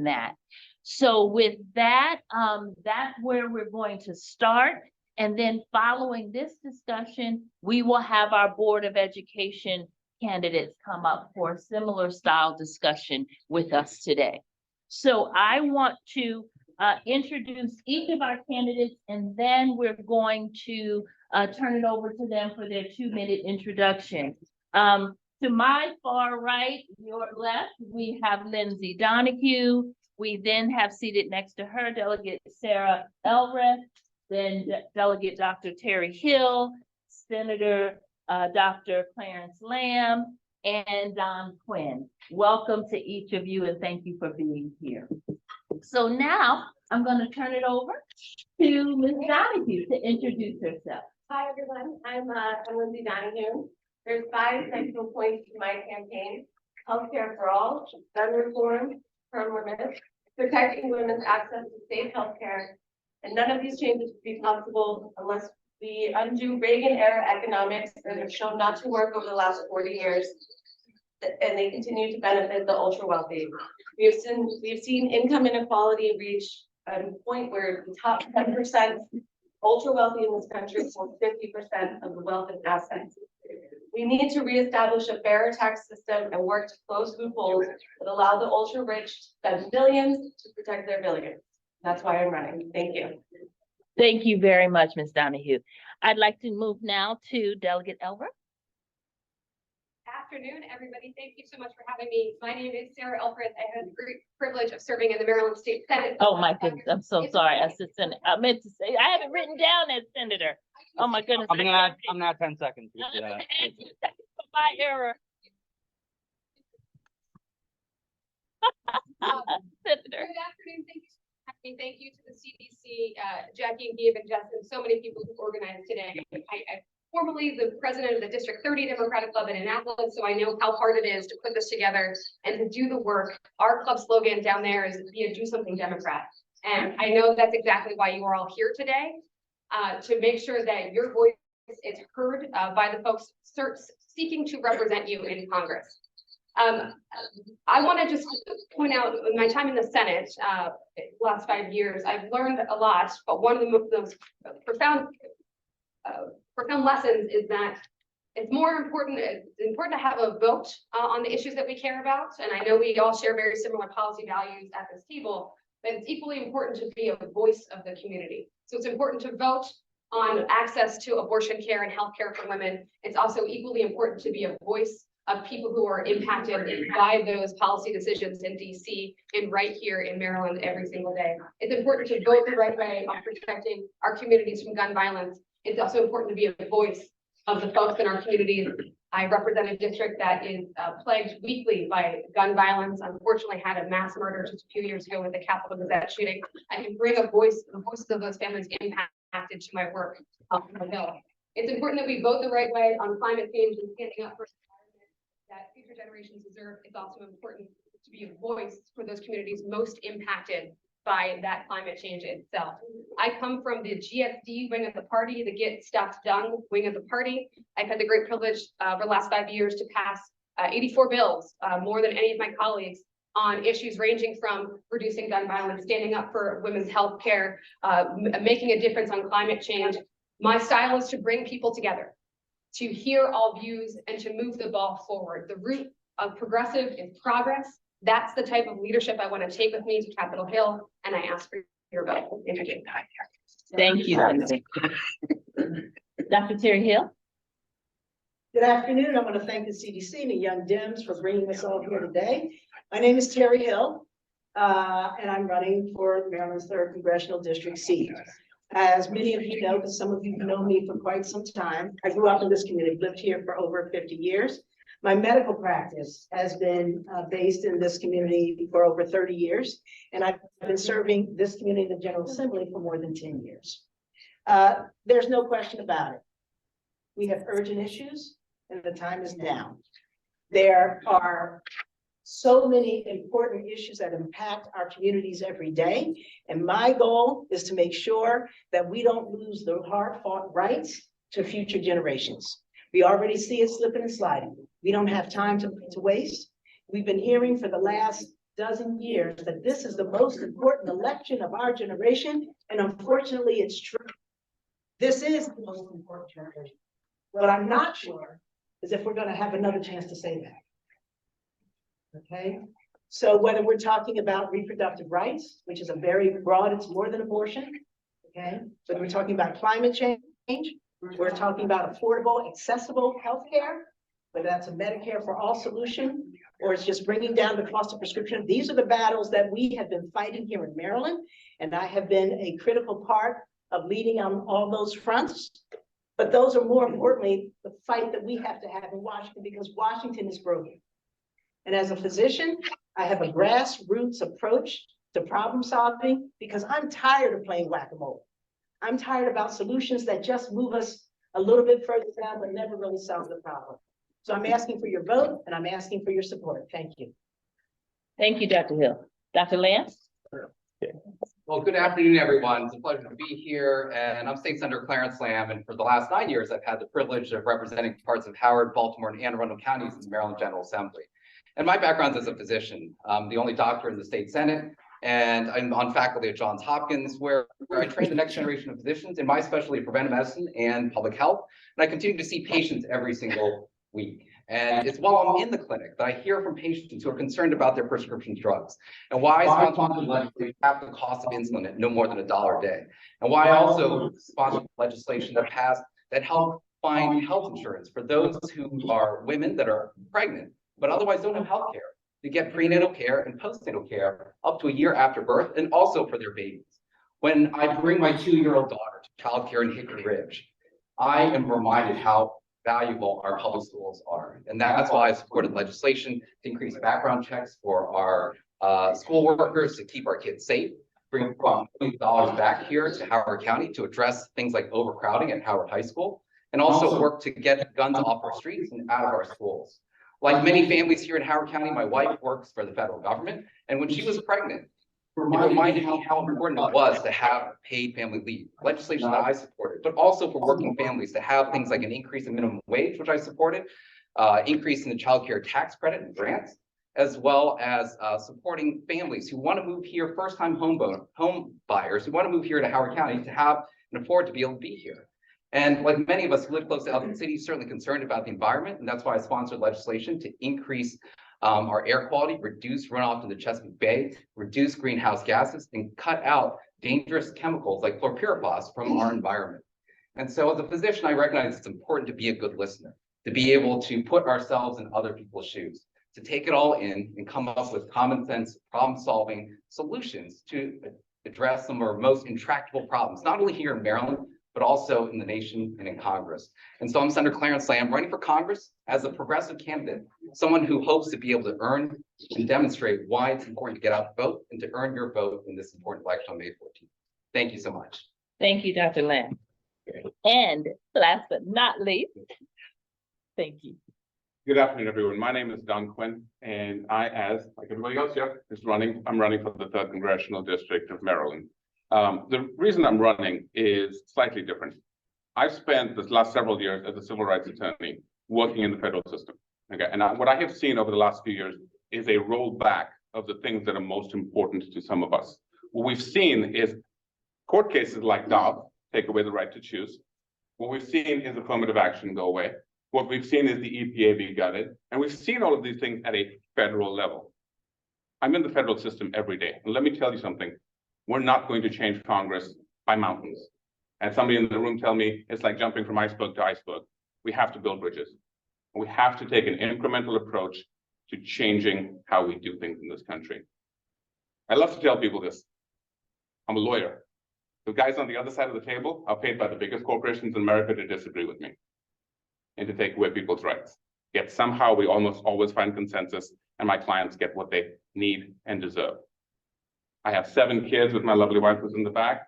than that. So with that, that's where we're going to start. And then following this discussion, we will have our Board of Education candidates come up for a similar style discussion with us today. So I want to introduce each of our candidates, and then we're going to turn it over to them for their 2-minute introduction. To my far right, your left, we have Lindsay Donahue. We then have seated next to her Delegate Sarah Elfreth, then Delegate Dr. Terri Hill, Senator Dr. Clarence Lamb, and Quinn. Welcome to each of you, and thank you for being here. So now I'm going to turn it over to Ms. Donahue to introduce herself. Hi, everyone. I'm Lindsay Donahue. There's 5 central points to my campaign: healthcare for all, gun reform, term limits, protecting women's access to safe healthcare, and none of these changes would be possible unless we undo Reagan-era economics that have shown not to work over the last 40 years, and they continue to benefit the ultra-wealthy. We've seen income inequality reach a point where the top 10% ultra-wealthy in this country hold 50% of the wealth and assets. We need to reestablish a fairer tax system and work to close loopholes that allow the ultra-rich to spend billions to protect their billions. That's why I'm running. Thank you. Thank you very much, Ms. Donahue. I'd like to move now to Delegate Elfreth. Afternoon, everybody. Thank you so much for having me. My name is Sarah Elfreth. I have the great privilege of serving in the Maryland State Senate. Oh my goodness, I'm so sorry. Assistant, I meant to say, I have it written down as Senator. Oh my goodness. I'm gonna add 10 seconds. Yeah. My error. Senator. Good afternoon. Thank you so much for having me. Thank you to the CDC, Jackie and Gabe and Justin, so many people who organized today. I'm formerly the president of the District 30 Democratic Club in Annapolis, so I know how hard it is to put this together and to do the work. Our club slogan down there is be a do something Democrat. And I know that's exactly why you are all here today, to make sure that your voice is heard by the folks seeking to represent you in Congress. I want to just point out in my time in the Senate, last 5 years, I've learned a lot, but one of the most profound lessons is that it's important to have a vote on the issues that we care about. And I know we all share very similar policy values at this table, but it's equally important to be a voice of the community. So it's important to vote on access to abortion care and health care for women. It's also equally important to be a voice of people who are impacted by those policy decisions in DC and right here in Maryland every single day. It's important to vote the right way on protecting our communities from gun violence. It's also important to be a voice of the folks in our communities. I represent a district that is plagued weekly by gun violence. Unfortunately, had a mass murder just a few years ago with the Capitol Gazette shooting. I can bring the voices of those families impacted to my work on the Hill. It's important that we vote the right way on climate change and standing up for that future generations deserve. It's also important to be a voice for those communities most impacted by that climate change itself. I come from the GSD wing of the party, the Get Stuff Done wing of the party. I've had the great privilege over the last 5 years to pass 84 bills, more than any of my colleagues, on issues ranging from reducing gun violence, standing up for women's health care, making a difference on climate change. My style is to bring people together, to hear all views and to move the ball forward. The root of progressive is progress. That's the type of leadership I want to take with me to Capitol Hill, and I ask for your vote. Thank you, Lindsay. Dr. Terri Hill. Good afternoon. I want to thank the CDC and the Young Dems for bringing us all here today. My name is Terri Hill, and I'm running for Maryland's 3rd Congressional District seat. As many of you know, because some of you know me for quite some time, I grew up in this community, lived here for over 50 years. My medical practice has been based in this community for over 30 years, and I've been serving this community in the General Assembly for more than 10 years. There's no question about it. We have urgent issues, and the time is now. There are so many important issues that impact our communities every day, and my goal is to make sure that we don't lose the hard-fought rights to future generations. We already see it slipping and sliding. We don't have time to waste. We've been hearing for the last dozen years that this is the most important election of our generation, and unfortunately, it's true. This is the most important generation. What I'm not sure is if we're gonna have another chance to say that. Okay, so whether we're talking about reproductive rights, which is a very broad, it's more than abortion, okay? Whether we're talking about climate change, we're talking about affordable, accessible healthcare, whether that's a Medicare for all solution, or it's just bringing down the cost of prescription. These are the battles that we have been fighting here in Maryland, and I have been a critical part of leading on all those fronts. But those are more importantly, the fight that we have to have in Washington, because Washington is broken. And as a physician, I have a grassroots approach to problem solving because I'm tired of playing whack-a-mole. I'm tired about solutions that just move us a little bit further down, but never really solve the problem. So I'm asking for your vote and I'm asking for your support. Thank you. Thank you, Dr. Hill. Dr. Lance? Well, good afternoon, everyone. It's a pleasure to be here, and I'm State Senator Clarence Lamb, and for the last 9 years, I've had the privilege of representing parts of Howard, Baltimore, and Anne Arundel counties in the Maryland General Assembly. And my background is as a physician. I'm the only doctor in the state Senate, and I'm on faculty at Johns Hopkins, where I train the next generation of physicians in my specialty of preventive medicine and public health. And I continue to see patients every single week. And it's while I'm in the clinic that I hear from patients who are concerned about their prescription drugs, and why I sponsor legislation cap the cost of insulin at no more than $1 a day, and why I also sponsor legislation that passed that help find health insurance for those who are women that are pregnant but otherwise don't have health care, to get prenatal care and postnatal care up to a year after birth, and also for their babies. When I bring my 2-year-old daughter to childcare in Hickory Ridge, I am reminded how valuable our public schools are. And that's why I supported legislation to increase background checks for our school workers, to keep our kids safe, bring dollars back here to Howard County to address things like overcrowding at Howard High School, and also work to get guns off our streets and out of our schools. Like many families here in Howard County, my wife works for the federal government, and when she was pregnant, it reminded me how important it was to have paid family leave, legislation that I supported, but also for working families to have things like an increase in minimum wage, which I supported, increase in the child care tax credit and grants, as well as supporting families who want to move here, first-time home buyers who want to move here to Howard County to have and afford to be able to be here. And like many of us who live close to Elfreth City, certainly concerned about the environment, and that's why I sponsored legislation to increase our air quality, reduce runoff to the Chesapeake Bay, reduce greenhouse gases, and cut out dangerous chemicals like chlorpyrifos from our environment. And so as a physician, I recognize it's important to be a good listener, to be able to put ourselves in other people's shoes, to take it all in and come up with common sense, problem-solving solutions to address some of our most intractable problems, not only here in Maryland, but also in the nation and in Congress. And so I'm Senator Clarence Lamb, running for Congress as a progressive candidate, someone who hopes to be able to earn and demonstrate why it's important to get out the vote and to earn your vote in this important election on May 14th. Thank you so much. Thank you, Dr. Lamb. And last but not least, thank you. Good afternoon, everyone. My name is Don Quinn, and I, as like everybody else here, I'm running for the 3rd Congressional District of Maryland. The reason I'm running is slightly different. I've spent the last several years as a civil rights attorney working in the federal system. Okay, and what I have seen over the last few years is a rollback of the things that are most important to some of us. What we've seen is court cases like Dobbs take away the right to choose. What we've seen is affirmative action go away. What we've seen is the EPA be gutted, and we've seen all of these things at a federal level. I'm in the federal system every day, and let me tell you something. We're not going to change Congress by mountains. And somebody in the room tell me it's like jumping from iceberg to iceberg. We have to build bridges. We have to take an incremental approach to changing how we do things in this country. I love to tell people this. I'm a lawyer. The guys on the other side of the table are paid by the biggest corporations in America to disagree with me and to take away people's rights. Yet somehow we almost always find consensus, and my clients get what they need and deserve. I have 7 kids with my lovely wife who's in the back.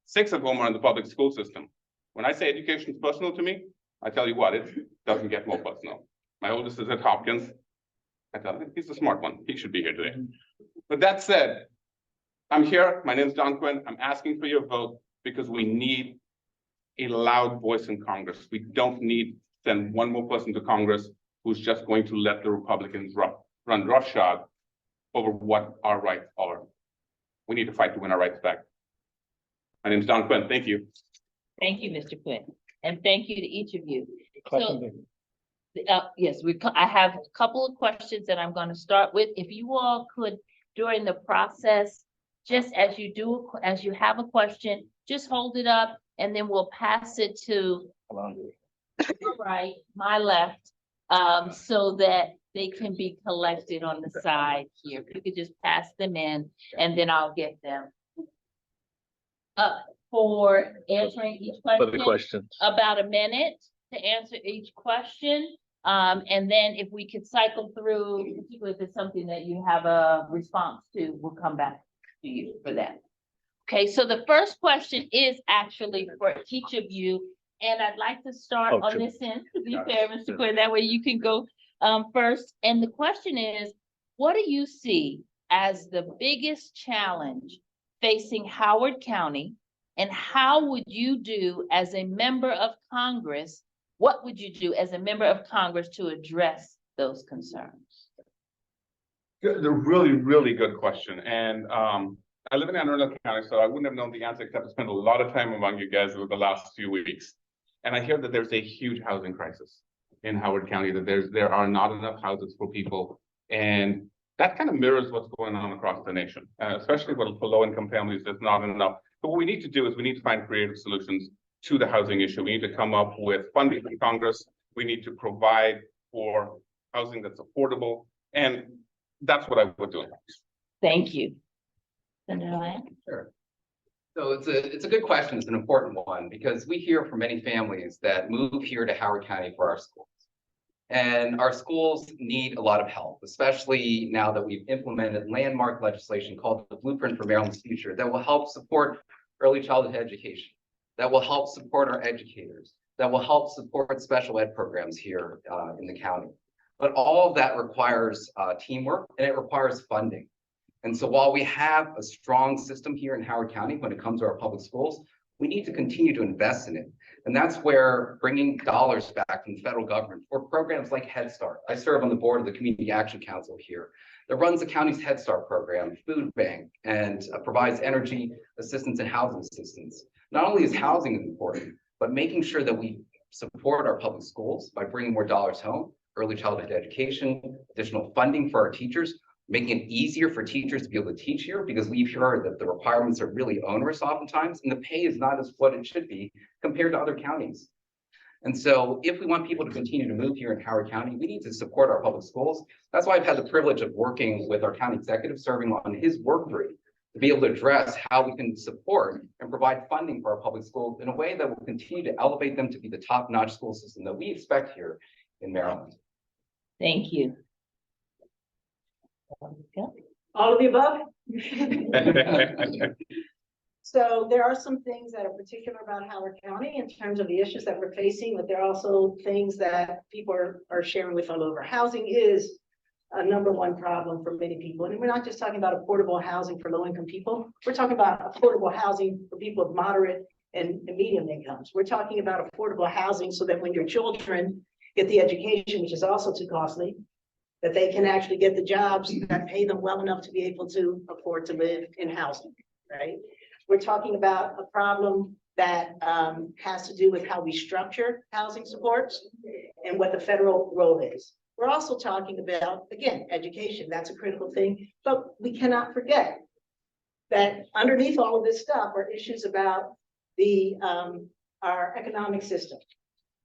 6 of whom are in the public school system. When I say education is personal to me, I tell you what, it doesn't get more personal. My oldest is at Hopkins. I tell him, he's a smart one. He should be here today. But that said, I'm here. My name is Don Quinn. I'm asking for your vote because we need a loud voice in Congress. We don't need to send one more person to Congress who's just going to let the Republicans run roughshod over what our rights are. We need to fight to win our rights back. My name is Don Quinn. Thank you. Thank you, Mr. Quinn, and thank you to each of you. So, yes, I have a couple of questions that I'm going to start with. If you all could, during the process, just as you have a question, just hold it up, and then we'll pass it to right, my left, so that they can be collected on the side here. If you could just pass them in, and then I'll get them. For answering each question, about a minute to answer each question. And then if we could cycle through, particularly if it's something that you have a response to, we'll come back to you for that. Okay, so the first question is actually for each of you, and I'd like to start on this end, to be fair, Mr. Quinn, that way you can go first. And the question is, what do you see as the biggest challenge facing Howard County? And how would you do as a member of Congress? What would you do as a member of Congress to address those concerns? They're really, really good question. And I live in Anne Arundel County, so I wouldn't have known the answer except to spend a lot of time among you guys over the last few weeks. And I hear that there's a huge housing crisis in Howard County, that there are not enough houses for people. And that kind of mirrors what's going on across the nation, especially for low-income families, there's not enough. But what we need to do is we need to find creative solutions to the housing issue. We need to come up with funding from Congress. We need to provide for housing that's affordable. And that's what I would do. Thank you. Senator Land? Sure. So it's a good question. It's an important one because we hear from many families that move here to Howard County for our schools. And our schools need a lot of help, especially now that we've implemented landmark legislation called the Blueprint for Maryland's Future that will help support early childhood education, that will help support our educators, that will help support special ed programs here in the county. But all of that requires teamwork and it requires funding. And so while we have a strong system here in Howard County when it comes to our public schools, we need to continue to invest in it. And that's where bringing dollars back from the federal government for programs like Head Start. I serve on the board of the Community Action Council here that runs the county's Head Start program, food bank, and provides energy assistance and housing assistance. Not only is housing important, but making sure that we support our public schools by bringing more dollars home, early childhood education, additional funding for our teachers, making it easier for teachers to be able to teach here because we've heard that the requirements are really onerous oftentimes and the pay is not as what it should be compared to other counties. And so if we want people to continue to move here in Howard County, we need to support our public schools. That's why I've had the privilege of working with our county executive, serving on his work group to be able to address how we can support and provide funding for our public schools in a way that will continue to elevate them to be the top-notch school system that we expect here in Maryland. Thank you. All of the above? So there are some things that are particular about Howard County in terms of the issues that we're facing, but there are also things that people are sharing with all over. Housing is a #1 problem for many people. And we're not just talking about affordable housing for low-income people. We're talking about affordable housing for people with moderate and medium incomes. We're talking about affordable housing so that when your children get the education, which is also too costly, that they can actually get the jobs that pay them well enough to be able to afford to live in housing, right? We're talking about a problem that has to do with how we structure housing supports and what the federal role is. We're also talking about, again, education. That's a critical thing, but we cannot forget that underneath all of this stuff are issues about our economic system.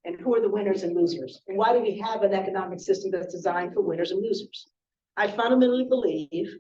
And who are the winners and losers? And why do we have an economic system that's designed for winners and losers? I fundamentally believe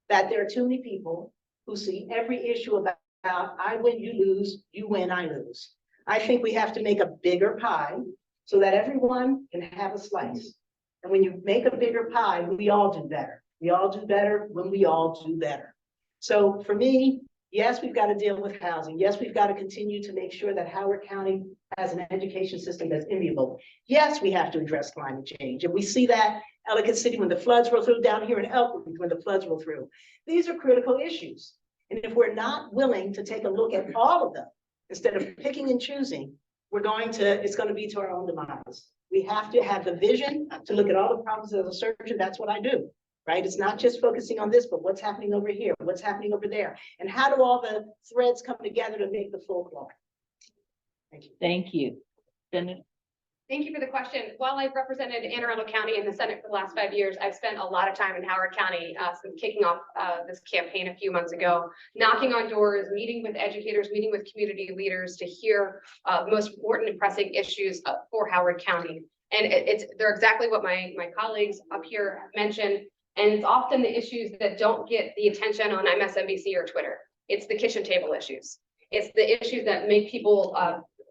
that there are too many people who see every issue about I win, you lose, you win, I lose. I think we have to make a bigger pie so that everyone can have a slice. And when you make a bigger pie, we all do better. We all do better when we all do better. So for me, yes, we've got to deal with housing. Yes, we've got to continue to make sure that Howard County has an education system that's enviable. Yes, we have to address climate change. And we see that Ellicott City when the floods roll through, down here in Elfreth when the floods roll through. These are critical issues. And if we're not willing to take a look at all of them, instead of picking and choosing, it's going to be to our own demise. We have to have the vision to look at all the problems as a searcher. That's what I do, right? It's not just focusing on this, but what's happening over here, what's happening over there, and how do all the threads come together to make the full cloth? Thank you. Thank you. Senator? Thank you for the question. While I've represented Anne Arundel County in the Senate for the last 5 years, I've spent a lot of time in Howard County since kicking off this campaign a few months ago, knocking on doors, meeting with educators, meeting with community leaders to hear the most important and pressing issues for Howard County. And they're exactly what my colleagues up here have mentioned. And it's often the issues that don't get the attention on MSNBC or Twitter. It's the kitchen table issues. It's the issues that make people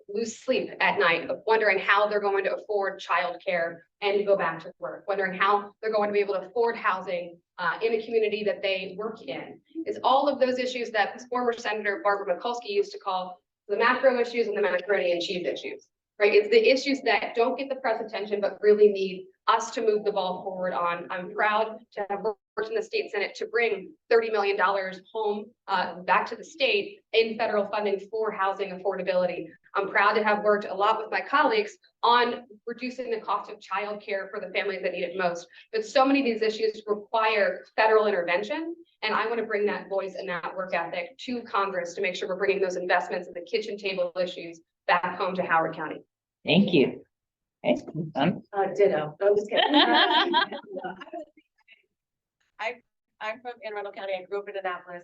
lose sleep at night, of wondering how they're going to afford childcare and go back to work, wondering how they're going to be able to afford housing in a community that they work in. It's all of those issues that former Senator Barbara Mikulski used to call the macro issues and the macaroni and cheese issues, right? It's the issues that don't get the press attention, but really need us to move the ball forward on. I'm proud to have worked in the state Senate to bring $30 million home back to the state in federal funding for housing affordability. I'm proud to have worked a lot with my colleagues on reducing the cost of childcare for the families that need it most. But so many of these issues require federal intervention. And I want to bring that voice and that work ethic to Congress to make sure we're bringing those investments in the kitchen table issues back home to Howard County. Thank you. Okay. Ditto. No, I'm just kidding. I'm from Anne Arundel County. I grew up in Annapolis.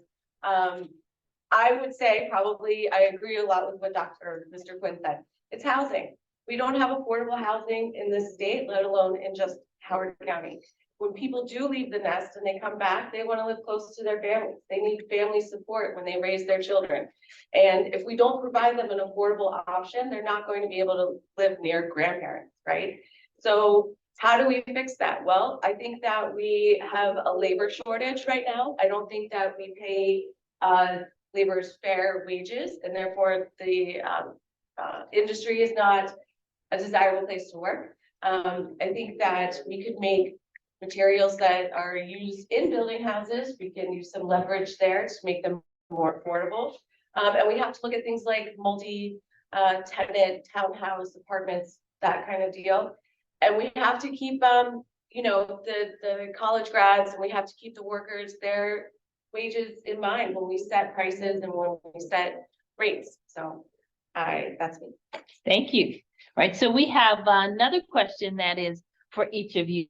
I would say probably I agree a lot with what Mr. Quinn said. It's housing. We don't have affordable housing in this state, let alone in just Howard County. When people do leave the nest and they come back, they want to live close to their families. They need family support when they raise their children. And if we don't provide them an affordable option, they're not going to be able to live near grandparents, right? So how do we fix that? Well, I think that we have a labor shortage right now. I don't think that we pay labor's fair wages, and therefore the industry is not a desirable place to work. I think that we could make materials that are used in building houses. We can use some leverage there to make them more affordable. And we have to look at things like multi-tenant townhouse apartments, that kind of deal. And we have to keep, you know, the college grads, and we have to keep the workers, their wages in mind when we set prices and when we set rates. So that's me. Thank you. Right, so we have another question that is for each of you.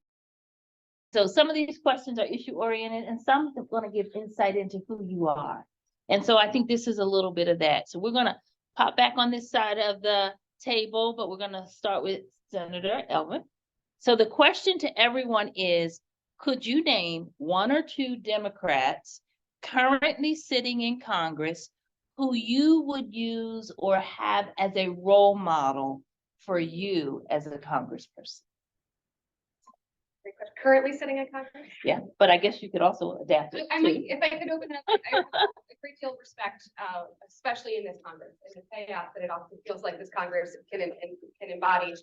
So some of these questions are issue oriented and some are going to give insight into who you are. And so I think this is a little bit of that. So we're going to pop back on this side of the table, but we're going to start with Senator Elfreth. So the question to everyone is, could you name one or two Democrats currently sitting in Congress who you would use or have as a role model for you as a congressperson? Currently sitting in Congress? Yeah, but I guess you could also adapt it I too. mean, if I could open it up, I have a great deal of respect, especially in this Congress, and the chaos that it often feels like this Congress can embody.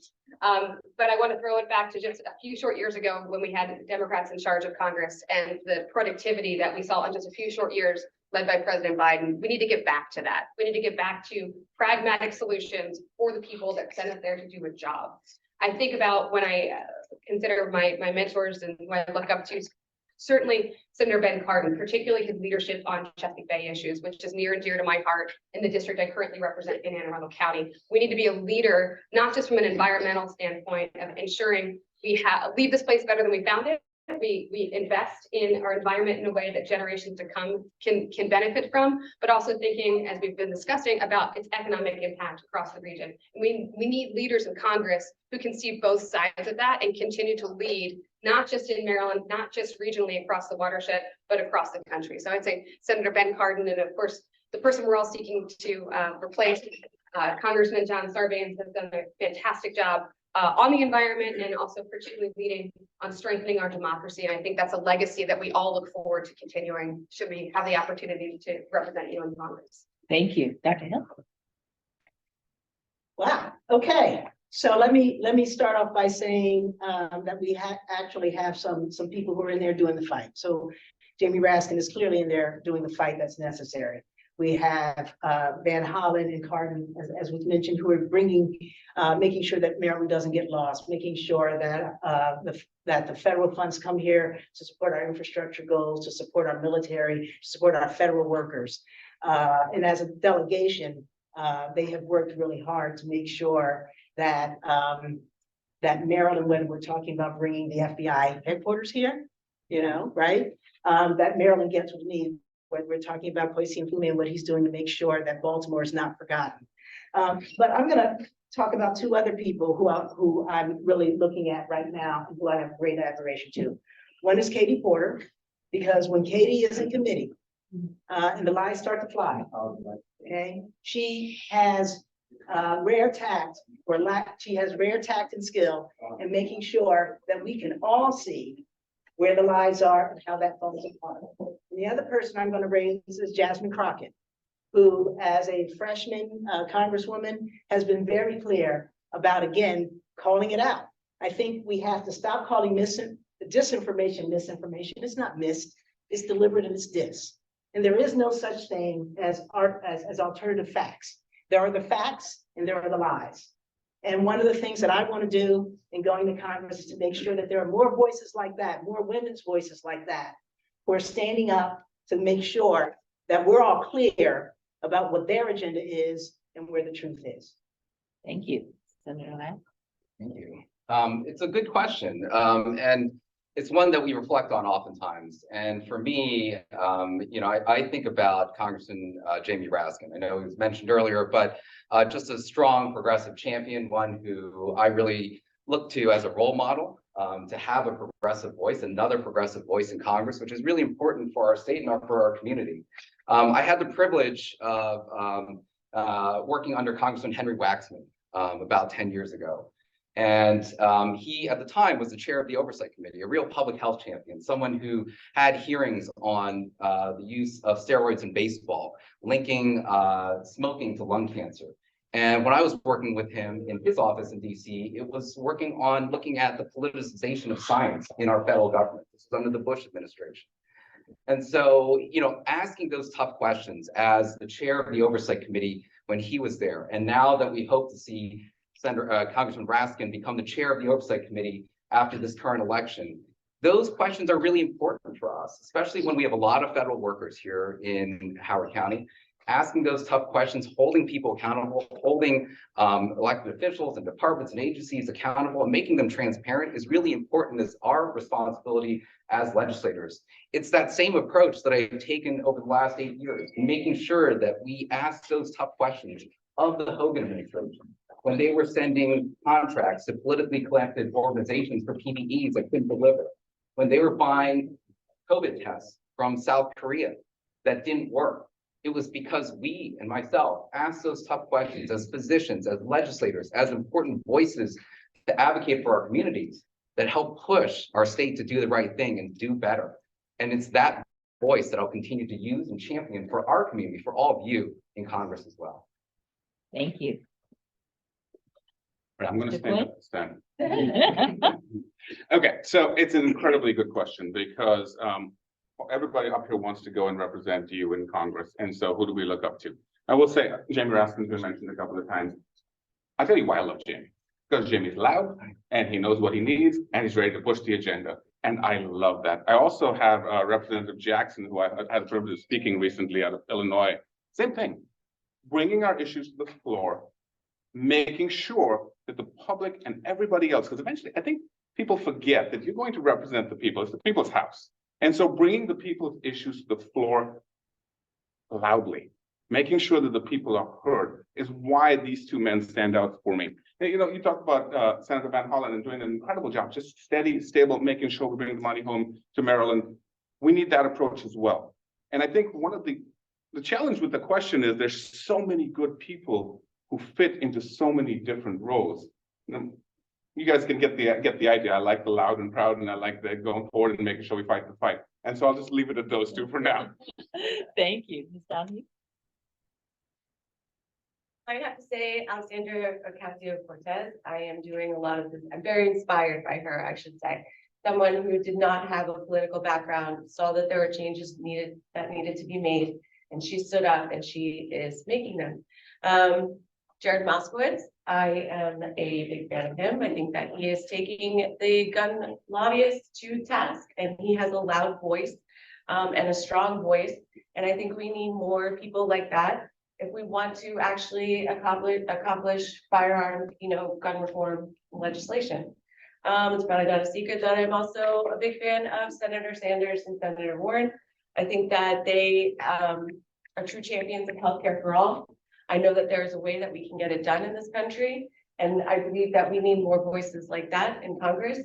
But I want to throw it back to just a few short years ago when we had Democrats in charge of Congress and the productivity that we saw in just a few short years led by President Biden. We need to get back to that. We need to get back to pragmatic solutions for the people that sent us there to do a job. I think about when I consider my mentors and who I look up to, certainly Senator Ben Cardin, particularly his leadership on Chesapeake Bay issues, which is near and dear to my heart in the district I currently represent in Anne Arundel County. We need to be a leader, not just from an environmental standpoint of ensuring we leave this place better than we found it. We invest in our environment in a way that generations to come can benefit from, but also thinking, as we've been discussing, about its economic impact across the region. We need leaders in Congress who can see both sides of that and continue to lead, not just in Maryland, not just regionally across the watershed, but across the country. So I'd say Senator Ben Cardin, and of course, the person we're all seeking to replace, Congressman John Sarbanes, has done a fantastic job on the environment and also particularly leading on strengthening our democracy. And I think that's a legacy that we all look forward to continuing should we have the opportunity to represent you in Congress. Thank you, Dr. Hill. Wow, okay. So let me start off by saying that we actually have some people who are in there doing the fight. So Jamie Raskin is clearly in there doing the fight that's necessary. We have Van Hollen and Cardin, as was mentioned, who are bringing, making sure that Maryland doesn't get lost, making sure that that the federal funds come here to support our infrastructure goals, to support our military, to support our federal workers. And as a delegation, they have worked really hard to make sure that that Maryland, when we're talking about bringing the FBI headquarters here, you know, right? That Maryland gets what we need. When we're talking about Kwesi and Fumi and what he's doing to make sure that Baltimore is not forgotten. But I'm gonna talk about two other people who I'm really looking at right now and who I have great admiration to. One is Katie Porter, because when Katie is in committee, and the lies start to fly, okay, she has rare tact she has rare tact and skill in making sure that we can all see where the lies are and how that falls apart. And the other person I'm going to raise is Jasmine Crockett, who as a freshman congresswoman has been very clear about, again, calling it out. I think we have to stop calling disinformation misinformation. It's not mis, it's deliberate and it's dis. And there is no such thing as alternative facts. There are the facts and there are the lies. And one of the things that I want to do in going to Congress is to make sure that there are more voices like that, more women's voices like that, who are standing up to make sure that we're all clear about what their agenda is and where the truth is. Thank you. Senator Lang. Thank you. It's a good question. And it's one that we reflect on oftentimes. And for me, you know, I think about Congressman Jamie Raskin. I know he was mentioned earlier, but just a strong progressive champion, one who I really look to as a role model, to have a progressive voice, another progressive voice in Congress, which is really important for our state and for our community. I had the privilege of working under Congressman Henry Waxman about 10 years ago. And he, at the time, was the chair of the Oversight Committee, a real public health champion, someone who had hearings on the use of steroids in baseball, linking smoking to lung cancer. And when I was working with him in his office in DC, it was working on looking at the politicization of science in our federal government. This was under the Bush administration. And so, you know, asking those tough questions as the chair of the Oversight Committee when he was there, and now that we hope to see Congressman Raskin become the chair of the Oversight Committee after this current election, those questions are really important for us, especially when we have a lot of federal workers here in Howard County. Asking those tough questions, holding people accountable, holding elected officials and departments and agencies accountable, and making them transparent is really important as our responsibility as legislators. It's that same approach that I've taken over the last 8 years, making sure that we ask those tough questions of the Hogan administration when they were sending contracts to politically collected organizations for PPEs that couldn't deliver, when they were buying COVID tests from South Korea that didn't work. It was because we and myself asked those tough questions as physicians, as legislators, as important voices to advocate for our communities that help push our state to do the right thing and do better. And it's that voice that I'll continue to use and champion for our community, for all of you in Congress as well. Thank you. I'm going to Mr. stand up. Okay, so it's an incredibly good question because everybody up here wants to go and represent you in Congress. And so who do we look up to? I will say, Jamie Raskin, who mentioned a couple of times, I'll tell you why I love Jamie. Because Jamie's loud and he knows what he needs and he's ready to push the agenda. And I love that. I also have Representative Jackson, who I had the privilege of speaking recently out of Illinois. Same thing, bringing our issues to the floor, making sure that the public and everybody else, because eventually I think people forget that you're going to represent the people. It's the people's house. And so bringing the people's issues to the floor loudly, making sure that the people are heard is why these two men stand out for me. And, you know, you talk about Senator Van Hollen and doing an incredible job, just steady, stable, making sure we bring the money home to Maryland. We need that approach as well. And I think one of the challenge with the question is there's so many good people who fit into so many different roles. You guys can get the idea. I like the loud and proud, and I like the going forward and making sure we fight the fight. And so I'll just leave it at those two for now. Thank you. Ms. Donahue. I have to say, Alexandra Ocasio-Cortez, I am doing a lot of this. I'm very inspired by her, I should say. Someone who did not have a political background, saw that there were changes that needed to be made, and she stood up and she is making them. Jared Moskowitz, I am a big fan of him. I think that he is taking the gun lobbyists to task, and he has a loud voice and a strong voice. And I think we need more people like that if we want to actually accomplish firearm, gun reform legislation. It's probably not a secret that I'm also a big fan of Senator Sanders and Senator Warren. I think that they are true champions of healthcare for all. I know that there is a way that we can get it done in this country, and I believe that we need more voices like that in Congress.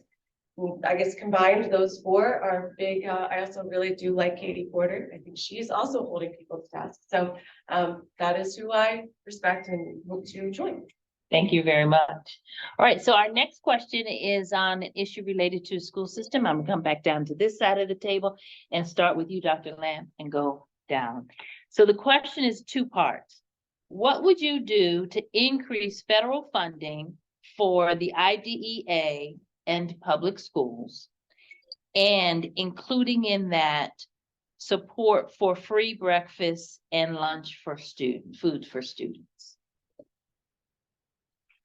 I guess combined, those four are big. I also really do like Katie Porter. I think she's also holding people to task. So that is who I respect and hope to join. Thank you very much. All right, so our next question is on an issue related to the school system. I'm gonna come back down to this side of the table and start with you, Dr. Lamb, and go down. So the question is two parts. What would you do to increase federal funding for the IDEA and public schools? And including in that support for free breakfast and lunch for food for students?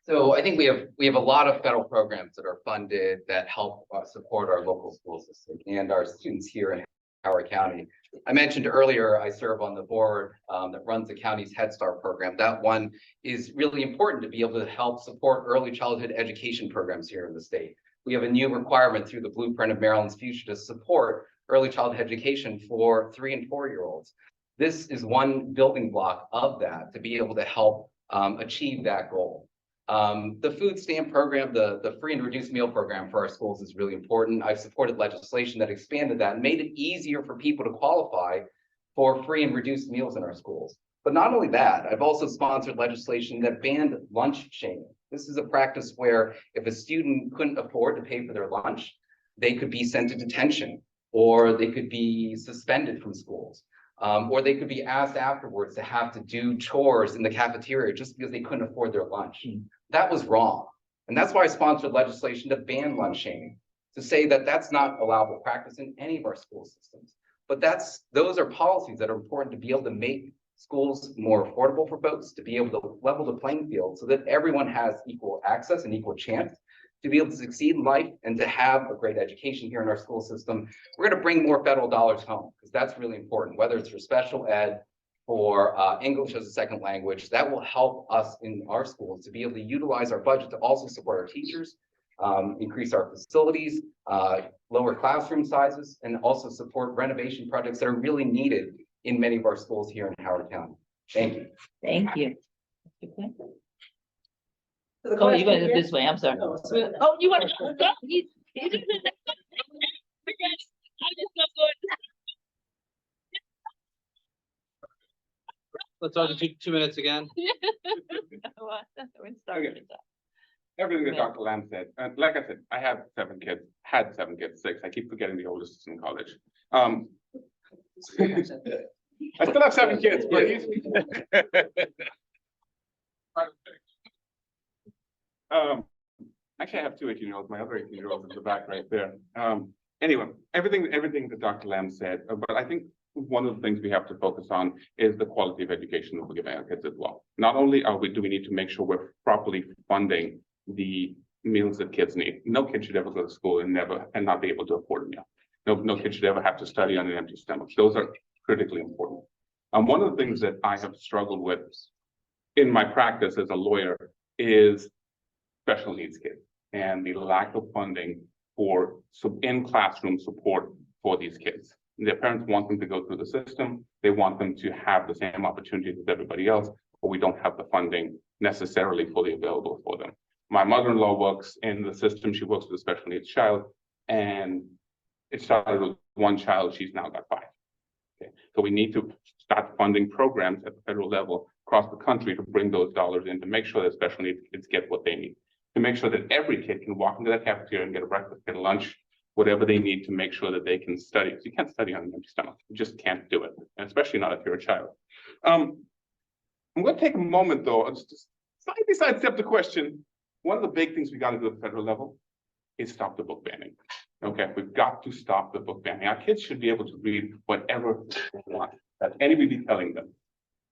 So I think we have a lot of federal programs that are funded that help support our local school system and our students here in Howard County. I mentioned earlier, I serve on the board that runs the county's Head Start program. That one is really important to be able to help support early childhood education programs here in the state. We have a new requirement through the Blueprint of Maryland's Future to support early childhood education for 3- and 4-year-olds. This is one building block of that to be able to help achieve that goal. The food stamp program, the free and reduced meal program for our schools is really important. I've supported legislation that expanded that and made it easier for people to qualify for free and reduced meals in our schools. But not only that, I've also sponsored legislation that banned lunch shaming. This is a practice where if a student couldn't afford to pay for their lunch, they could be sent to detention, or they could be suspended from schools. Or they could be asked afterwards to have to do chores in the cafeteria just because they couldn't afford their lunch. That was wrong. And that's why I sponsored legislation to ban lunch shaming, to say that that's not allowable practice in any of our school systems. But those are policies that are important to be able to make schools more affordable for folks, to be able to level the playing field so that everyone has equal access and equal chance to be able to succeed in life and to have a great education here in our school system. We're going to bring more federal dollars home because that's really important, whether it's for special ed or English as a second language. That will help us in our schools to be able to utilize our budget to also support our teachers, increase our facilities, lower classroom sizes, and also support renovation projects that are really needed in many of our schools here in Howard County. Thank you. Thank you. Okay. So the Oh, you question got it is- this way, I'm sorry. Oh, sorry. Oh, you want to go? I just gonna go. Let's all do 2 minutes again. We're starting it up. Everything that Yeah. Dr. Lamb said, and like I said, I have 7 kids, had 7 kids, 6. I keep forgetting the oldest is in college. I still have 7 kids, but he's. Actually, I have 2 18-year-olds. My other 18-year-old is in the back right there. Anyway, everything that Dr. Lamb said, but I think one of the things we have to focus on is the quality of education that we're giving our kids as well. Not only do we need to make sure we're properly funding the meals that kids need. No kid should ever go to school and not be able to afford a meal. No kid should ever have to study on an empty stomach. Those are critically important. One of the things that I have struggled with in my practice as a lawyer is special needs kids and the lack of funding for in-classroom support for these kids. Their parents want them to go through the system. They want them to have the same opportunities as everybody else, but we don't have the funding necessarily fully available for them. My mother-in-law works in the system. She works with a special needs child, and it started with 1 child. She's now got 5. Okay. So we need to start funding programs at the federal level across the country to bring those dollars in to make sure that special needs kids get what they need, to make sure that every kid can walk into that cafeteria and get a breakfast, get a lunch, whatever they need to make sure that they can study. So you can't study on an empty stomach. You just can't do it, and especially not if you're a child. I'm going to take a moment, though, just slightly sidestep the question. One of the big things we got to do at the federal level is stop the book banning. Okay, we've got to stop the book banning. Our kids should be able to read whatever they want. That anybody telling them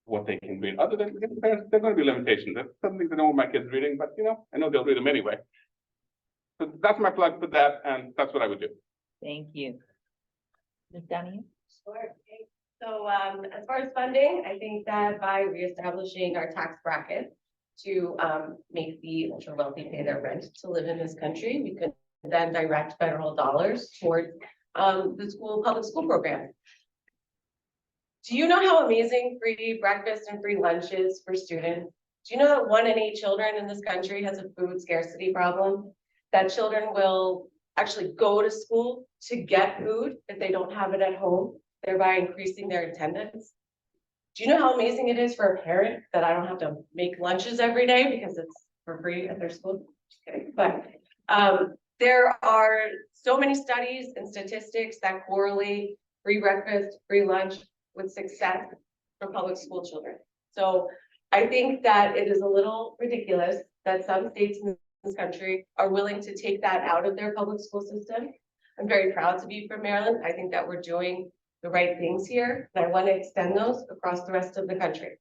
what they can read. Other than the parents, there are going to be limitations. There's some things I don't want my kids reading, but I know they'll read them anyway. So that's my plug for that, and that's what I would do. Thank you. Ms. Donahue? Sure. Okay. So, as far as funding, I think that by reestablishing our tax bracket to, make the ultra wealthy pay their rent to live in this country, we could then direct federal dollars towards, the public school program. Do you know how amazing free breakfast and free lunch is for students? Do you know that 1 in 8 children in this country has a food scarcity problem? That children will actually go to school to get food if they don't have it at home, thereby increasing their attendance? Do you know how amazing it is for a parent that I don't have to make lunches every day because it's for free at their school? Just kidding. But there are so many studies and statistics that correlate free breakfast, free lunch with success for public school children. So I think that it is a little ridiculous that some states in this country are willing to take that out of their public school system. I'm very proud to be from Maryland. I think that we're doing the right things here, and I want to extend those across the rest of the country.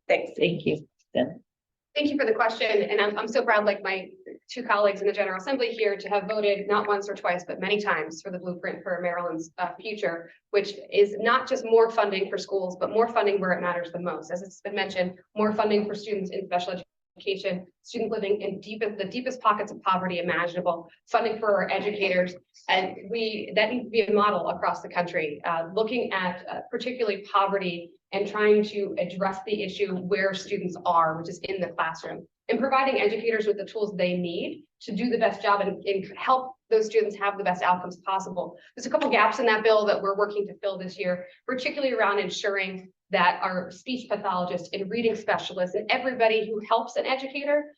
Thanks. Thank you. Then, Thank you for the question, and I'm so proud, like my 2 colleagues in the General Assembly here, to have voted not once or twice, but many times for the blueprint for Maryland's future, which is not just more funding for schools, but more funding where it matters the most. As it's been mentioned, more funding for students in special education, students living in the deepest pockets of poverty imaginable, funding for our educators, and that needs to be a model across the country, looking at particularly poverty and trying to address the issue where students are, which is in the classroom, and providing educators with the tools they need to do the best job and help those students have the best outcomes possible. There's a couple gaps in that bill that we're working to fill this year, particularly around ensuring that our speech pathologists and reading specialists and everybody who helps an educator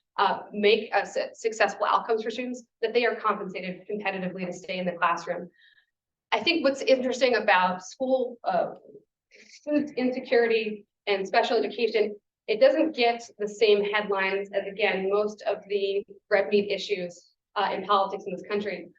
make successful outcomes for students, that they are compensated competitively to stay in the classroom. I think what's interesting about school food insecurity and special education, it doesn't get the same headlines as, again, most of the red meat issues in politics in this country.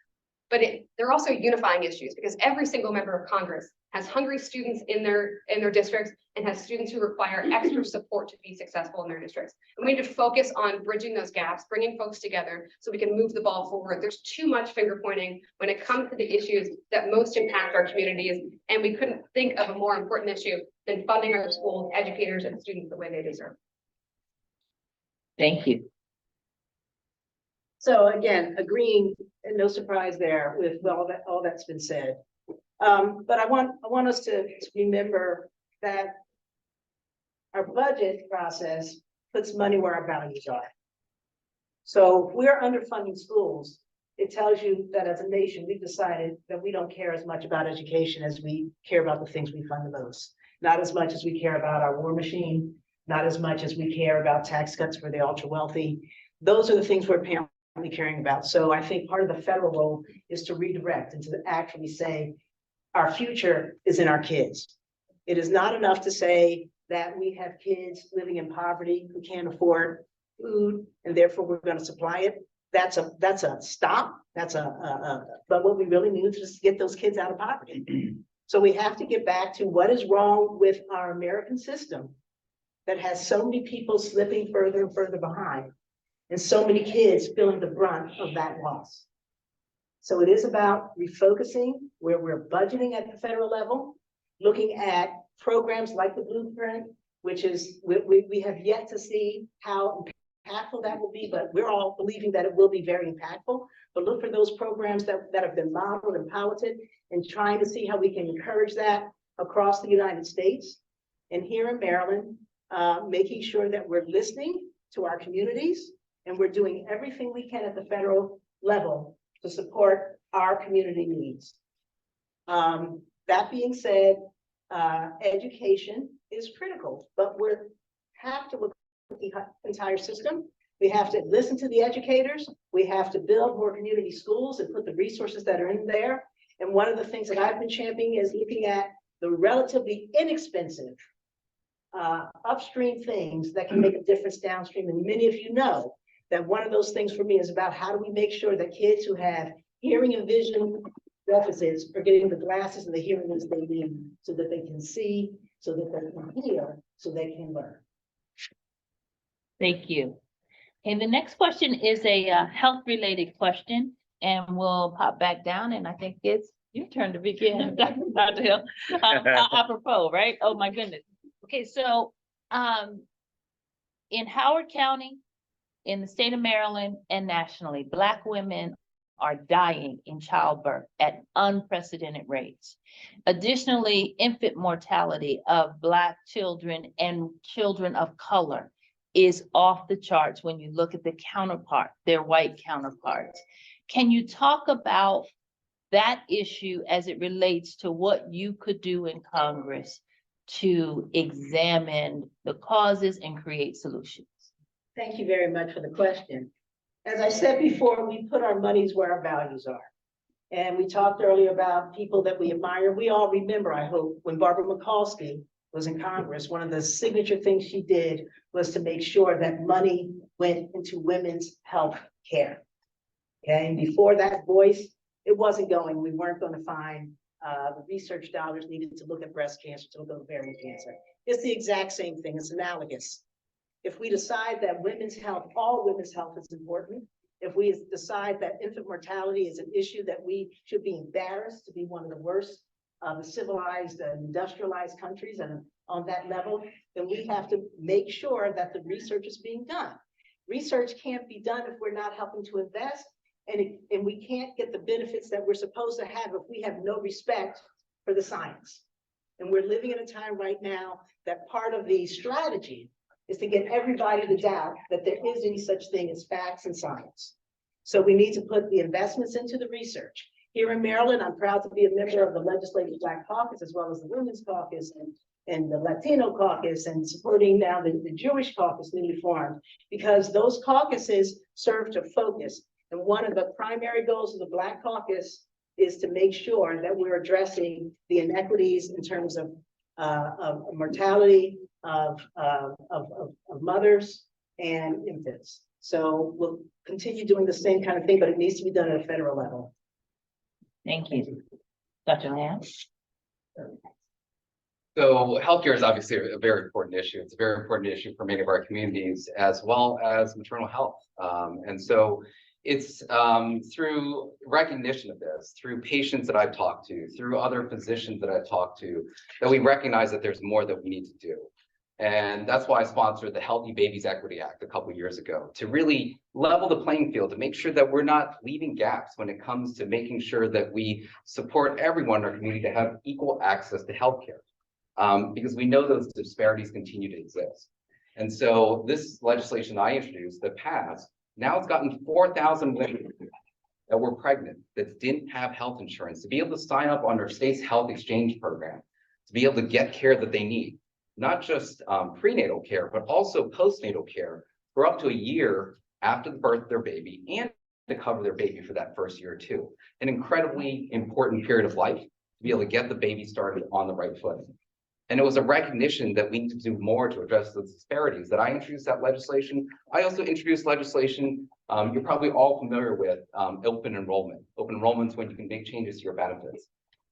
But they're also unifying issues, because every single member of Congress has hungry students in their districts and has students who require extra support to be successful in their districts. And we need to focus on bridging those gaps, bringing folks together so we can move the ball forward. There's too much finger pointing when it comes to the issues that most impact our communities, and we couldn't think of a more important issue than funding our schools, educators, and students the way they deserve. thank you. So again, agreeing, and no surprise there with all that's been said. But I want us to remember that our budget process puts money where our values are. So if we're underfunding schools, it tells you that as a nation, we've decided that we don't care as much about education as we care about the things we fund the most. Not as much as we care about our war machine, not as much as we care about tax cuts for the ultra wealthy. Those are the things we're apparently caring about. So I think part of the federal role is to redirect and to actually say, our future is in our kids. It is not enough to say that we have kids living in poverty who can't afford food, and therefore we're going to supply it. That's a stop. But what we really need is to get those kids out of poverty. So we have to get back to what is wrong with our American system that has so many people slipping further and further behind, and so many kids feeling the brunt of that loss. So it is about refocusing where we're budgeting at the federal level, looking at programs like the Blueprint, which is, we have yet to see how impactful that will be, but we're all believing that it will be very impactful. But look for those programs that have been modeled and piloted, and trying to see how we can encourage that across the United States. And here in Maryland, making sure that we're listening to our communities, and we're doing everything we can at the federal level to support our community needs. That being said, education is critical, but we have to look at the entire system. We have to listen to the educators. We have to build more community schools and put the resources that are in there. And one of the things that I've been championing is looking at the relatively inexpensive upstream things that can make a difference downstream. And many of you know that one of those things for me is about how do we make sure that kids who have hearing and vision deficits are getting the glasses and the hearing aids they need so that they can see, so that they can hear, so they can learn. Thank you. And the next question is a health-related question, and we'll pop back down, and I think it's your turn to begin, Dr. Hill. Apropos, right? Oh, my goodness. Okay, so in Howard County, in the state of Maryland and nationally, Black women are dying in childbirth at unprecedented rates. Additionally, infant mortality of Black children and children of color is off the charts when you look at the counterpart, their white counterparts. Can you talk about that issue as it relates to what you could do in Congress to examine the causes and create solutions? Thank you very much for the question. As I said before, we put our monies where our values are. And we talked earlier about people that we admire. We all remember, I hope, when Barbara Mikulski was in Congress, one of the signature things she did was to make sure that money went into women's health care. Okay, and before that voice, it wasn't going. We weren't going to find the research dollars needed to look at breast cancer, to look at ovarian cancer. It's the exact same thing. It's analogous. If we decide that women's health, all women's health is important, if we decide that infant mortality is an issue that we should be embarrassed to be one of the worst civilized and industrialized countries and on that level, then we have to make sure that the research is being done. Research can't be done if we're not helping to invest, and we can't get the benefits that we're supposed to have if we have no respect for the science. And we're living in a time right now that part of the strategy is to get everybody to doubt that there is any such thing as facts and science. So we need to put the investments into the research. Here in Maryland, I'm proud to be a member of the Legislative Black Caucus, as well as the Women's Caucus and the Latino Caucus, and supporting now the Jewish Caucus newly formed, because those caucuses serve to focus. And one of the primary goals of the Black Caucus is to make sure that we're addressing the inequities in terms of mortality, of mothers and infants. So we'll continue doing the same kind of thing, but it needs to be done at a federal level. Thank you. Dr. Lamb? So healthcare is obviously a very important issue. It's a very important issue for many of our communities, as well as maternal health. And so it's through recognition of this, through patients that I've talked to, through other physicians that I've talked to, that we recognize that there's more that we need to do. And that's why I sponsored the Healthy Babies Equity Act a couple of years ago, to really level the playing field, to make sure that we're not leaving gaps when it comes to making sure that we support everyone in our community to have equal access to healthcare. Because we know those disparities continue to exist. And so this legislation I introduced that passed, now it's gotten 4,000 women that were pregnant that didn't have health insurance to be able to sign up on our state's health exchange program, to be able to get care that they need. Not just prenatal care, but also postnatal care for up to a year after the birth of their baby, and to cover their baby for that first year or two. An incredibly important period of life to be able to get the baby started on the right foot. And it was a recognition that we need to do more to address those disparities that I introduced that legislation. I also introduced legislation you're probably all familiar with, open enrollment. Open enrollment is when you can make changes to your benefits.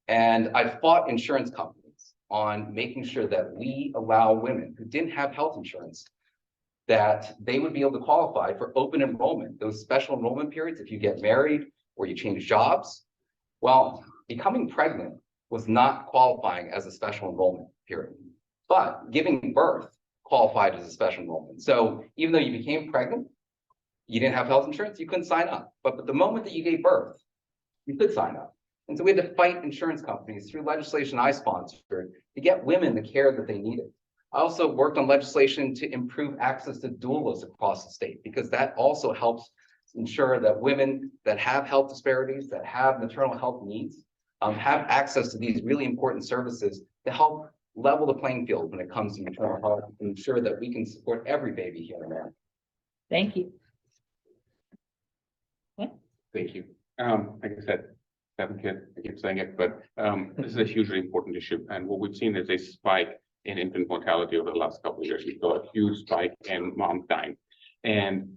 And I fought insurance companies on making sure that we allow women who didn't have health insurance, that they would be able to qualify for open enrollment, those special enrollment periods if you get married or you change jobs. Well, becoming pregnant was not qualifying as a special enrollment period, but giving birth qualified as a special enrollment. So even though you became pregnant, you didn't have health insurance, you couldn't sign up. But the moment that you gave birth, you could sign up. And so we had to fight insurance companies through legislation I sponsored to get women the care that they needed. I also worked on legislation to improve access to doulas across the state, because that also helps ensure that women that have health disparities, that have maternal health needs, have access to these really important services to help level the playing field when it comes to maternal health, and ensure that we can support every baby here in America. Thank you. Thank you. Like I said, seven kids, I keep saying it, but this is a hugely important issue. And what we've seen is a spike in infant mortality over the last couple of years. We saw a huge spike in moms dying and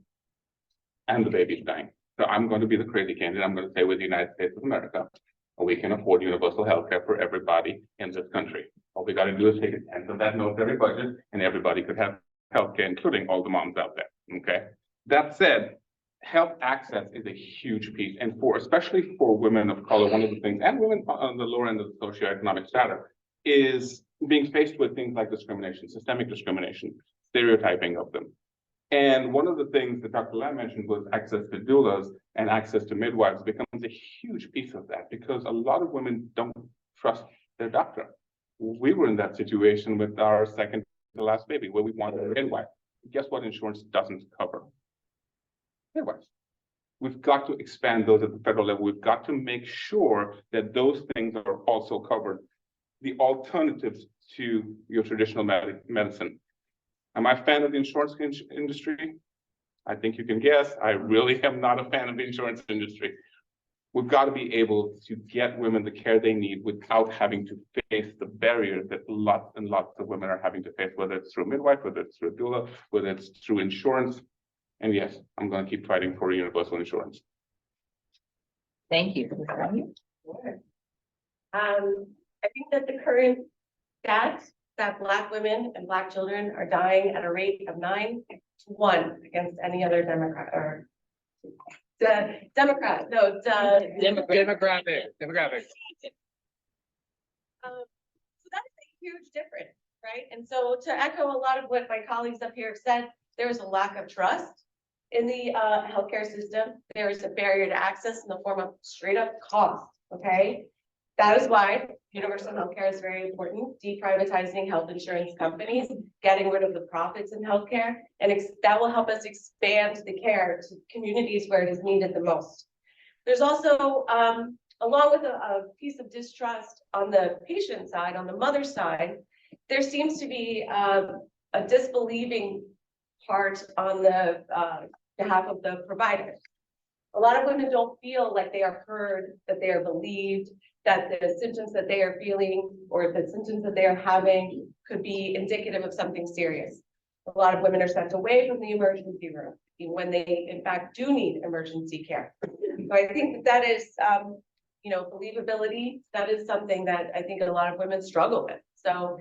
the babies dying. So I'm going to be the crazy candidate. I'm going to say with the United States of America, we can afford universal health care for everybody in this country. All we got to do is take a tenth of that military budget and everybody could have health care, including all the moms out there, okay? That said, health access is a huge piece, and especially for women of color, one of the things, and women on the lower end of the socioeconomic strata, is being faced with things like discrimination, systemic discrimination, stereotyping of them. And one of the things that Dr. Lam mentioned was access to doulas and access to midwives becomes a huge piece of that, because a lot of women don't trust their doctor. We were in that situation with our second to last baby, where we wanted a midwife. Guess what insurance doesn't cover? Midwives. We've got to expand those at the federal level. We've got to make sure that those things are also covered. The alternatives to your traditional medicine. Am I a fan of the insurance industry? I think you can guess. I really am not a fan of the insurance industry. We've got to be able to get women the care they need without having to face the barriers that lots and lots of women are having to face, whether it's through a midwife, whether it's through a doula, whether it's through insurance. And yes, I'm going to keep fighting for universal insurance. Thank you. I think that the current stats that Black women and Black children are dying at a rate of 9 to 1 against any other Democrat or Democrat. No, Demographic. So that is a huge difference, right? And so to echo a lot of what my colleagues up here have said, there is a lack of trust in the healthcare system. There is a barrier to access in the form of straight up cost, okay? That is why universal healthcare is very important, deprivatizing health insurance companies, getting rid of the profits in healthcare, and that will help us expand the care to communities where it is needed the most. There's also, along with a piece of distrust on the patient side, on the mother side, there seems to be a disbelieving part on the behalf of the providers. A lot of women don't feel like they are heard, that they are believed, that the symptoms that they are feeling or the symptoms that they are having could be indicative of something serious. A lot of women are sent away from the emergency room, even when they in fact do need emergency care. So I think that is, believability, that is something that I think a lot of women struggle with. So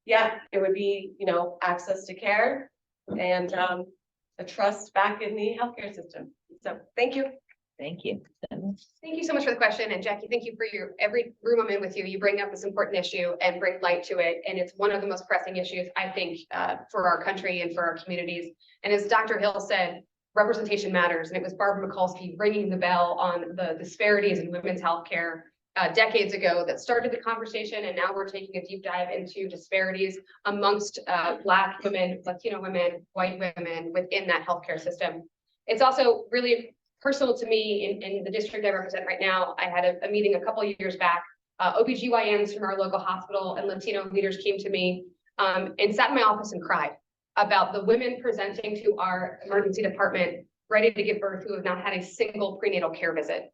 yeah, it would be, access to care and a trust back in the healthcare system. So thank you. Thank you. Thank you so much for the question. And Jackie, thank you for every room I'm in with you. You bring up this important issue and bring light to it. And it's one of the most pressing issues, I think, for our country and for our communities. And as Dr. Hill said, representation matters. And it was Barbara Mikulski ringing the bell on the disparities in women's healthcare decades ago that started the conversation. And now we're taking a deep dive into disparities amongst Black women, Latino women, white women within that healthcare system. It's also really personal to me in the district I represent right now. I had a meeting a couple of years back. OBGYNs from our local hospital and Latino leaders came to me and sat in my office and cried about the women presenting to our emergency department ready to give birth who have not had a single prenatal care visit.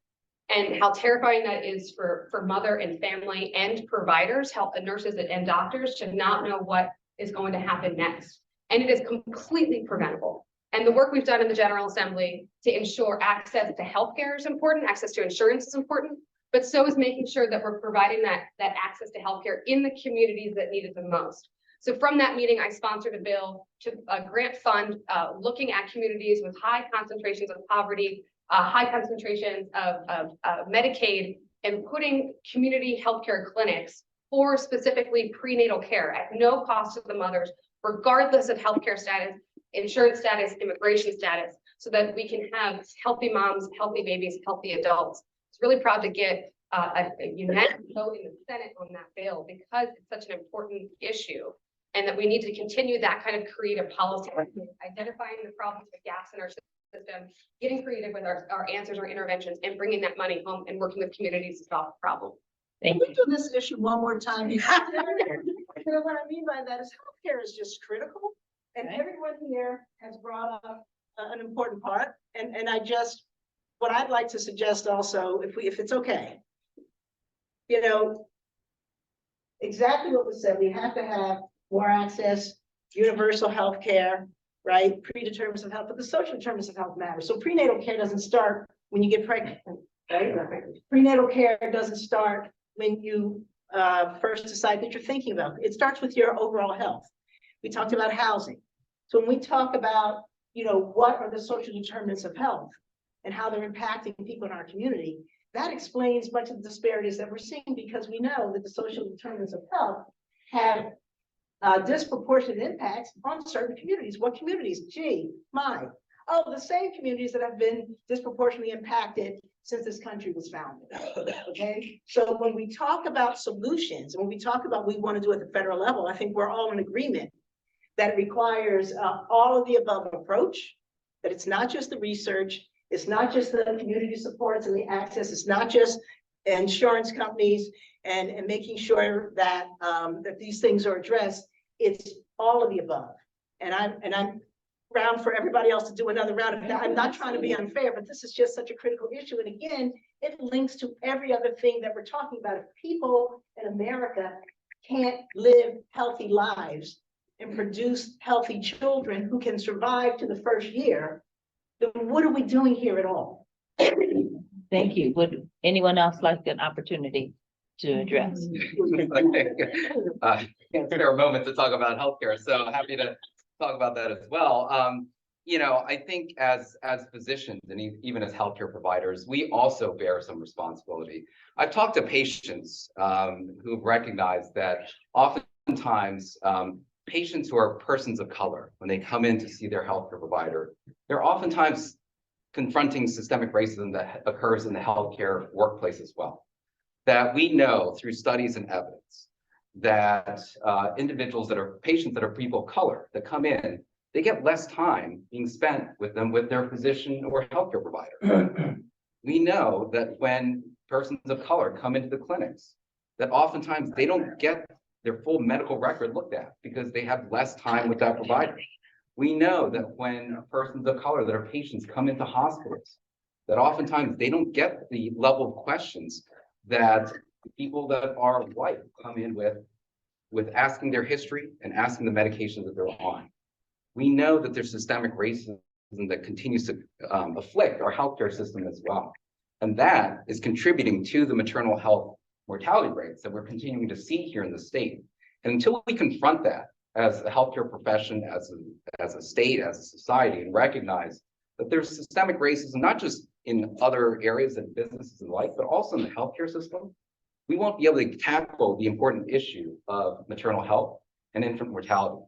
And how terrifying that is for mother and family and providers, health and nurses and doctors to not know what is going to happen next. And it is completely preventable. And the work we've done in the General Assembly to ensure access to healthcare is important, access to insurance is important, but so is making sure that we're providing that access to healthcare in the communities that need it the most. So from that meeting, I sponsored a bill to grant fund looking at communities with high concentrations of poverty, high concentrations of Medicaid, and putting community healthcare clinics for specifically prenatal care at no cost to the mothers, regardless of healthcare status, insurance status, immigration status, so that we can have healthy moms, healthy babies, healthy adults. I was really proud to get a unanimous vote in the Senate on that bill because it's such an important issue, and that we need to continue that kind of creative policy, identifying the problems, the gaps in our system, getting creative with our answers, our interventions, and bringing that money home and working with communities to solve the problem. Can we do this issue one more time? What I mean by that is healthcare is just critical. And everyone here has brought up an important part. And what I'd like to suggest also, if it's okay, exactly what was said, we have to have more access, universal health care, right? Predeterminants of health, but the social determinants of health matter. So prenatal care doesn't start when you get pregnant, right? Prenatal care doesn't start when you first decide that you're thinking about it. It starts with your overall health. We talked about housing. So when we talk about, what are the social determinants of health and how they're impacting people in our community, that explains much of the disparities that we're seeing, because we know that the social determinants of health have disproportionate impacts on certain communities. What communities? The same communities that have been disproportionately impacted since this country was founded. Okay, so when we talk about solutions, when we talk about what we want to do at the federal level, I think we're all in agreement that it requires all of the above approach, that it's not just the research, it's not just the community supports and the access, it's not just insurance companies and making sure that that these things are addressed. It's all of the above. And I'm round for everybody else to do another round. I'm not trying to be unfair, but this is just such a critical issue. And again, it links to every other thing that we're talking about. If people in America can't live healthy lives and produce healthy children who can survive to the first year, then what are we doing here at all? Thank you. Would anyone else like an opportunity to address? There are moments to talk about healthcare, so happy to talk about that as well. I think as physicians and even as healthcare providers, we also bear some responsibility. I've talked to patients who've recognized that oftentimes patients who are persons of color, when they come in to see their healthcare provider, they're oftentimes confronting systemic racism that occurs in the healthcare workplace as well. That we know through studies and evidence that individuals that are patients that are people of color that come in, they get less time being spent with their physician or healthcare provider. We know that when persons of color come into the clinics, that oftentimes they don't get their full medical record looked at because they have less time with that provider. We know that when persons of color that are patients come into hospitals, that oftentimes they don't get the level of questions that people that are white come in with asking their history and asking the medications that they're on. We know that there's systemic racism that continues to afflict our healthcare system as well. And that is contributing to the maternal health mortality rates that we're continuing to see here in the state. And until we confront that as a healthcare profession, as a state, as a society, and recognize that there's systemic racism, not just in other areas and businesses and life, but also in the healthcare system, we won't be able to tackle the important issue of maternal health and infant mortality.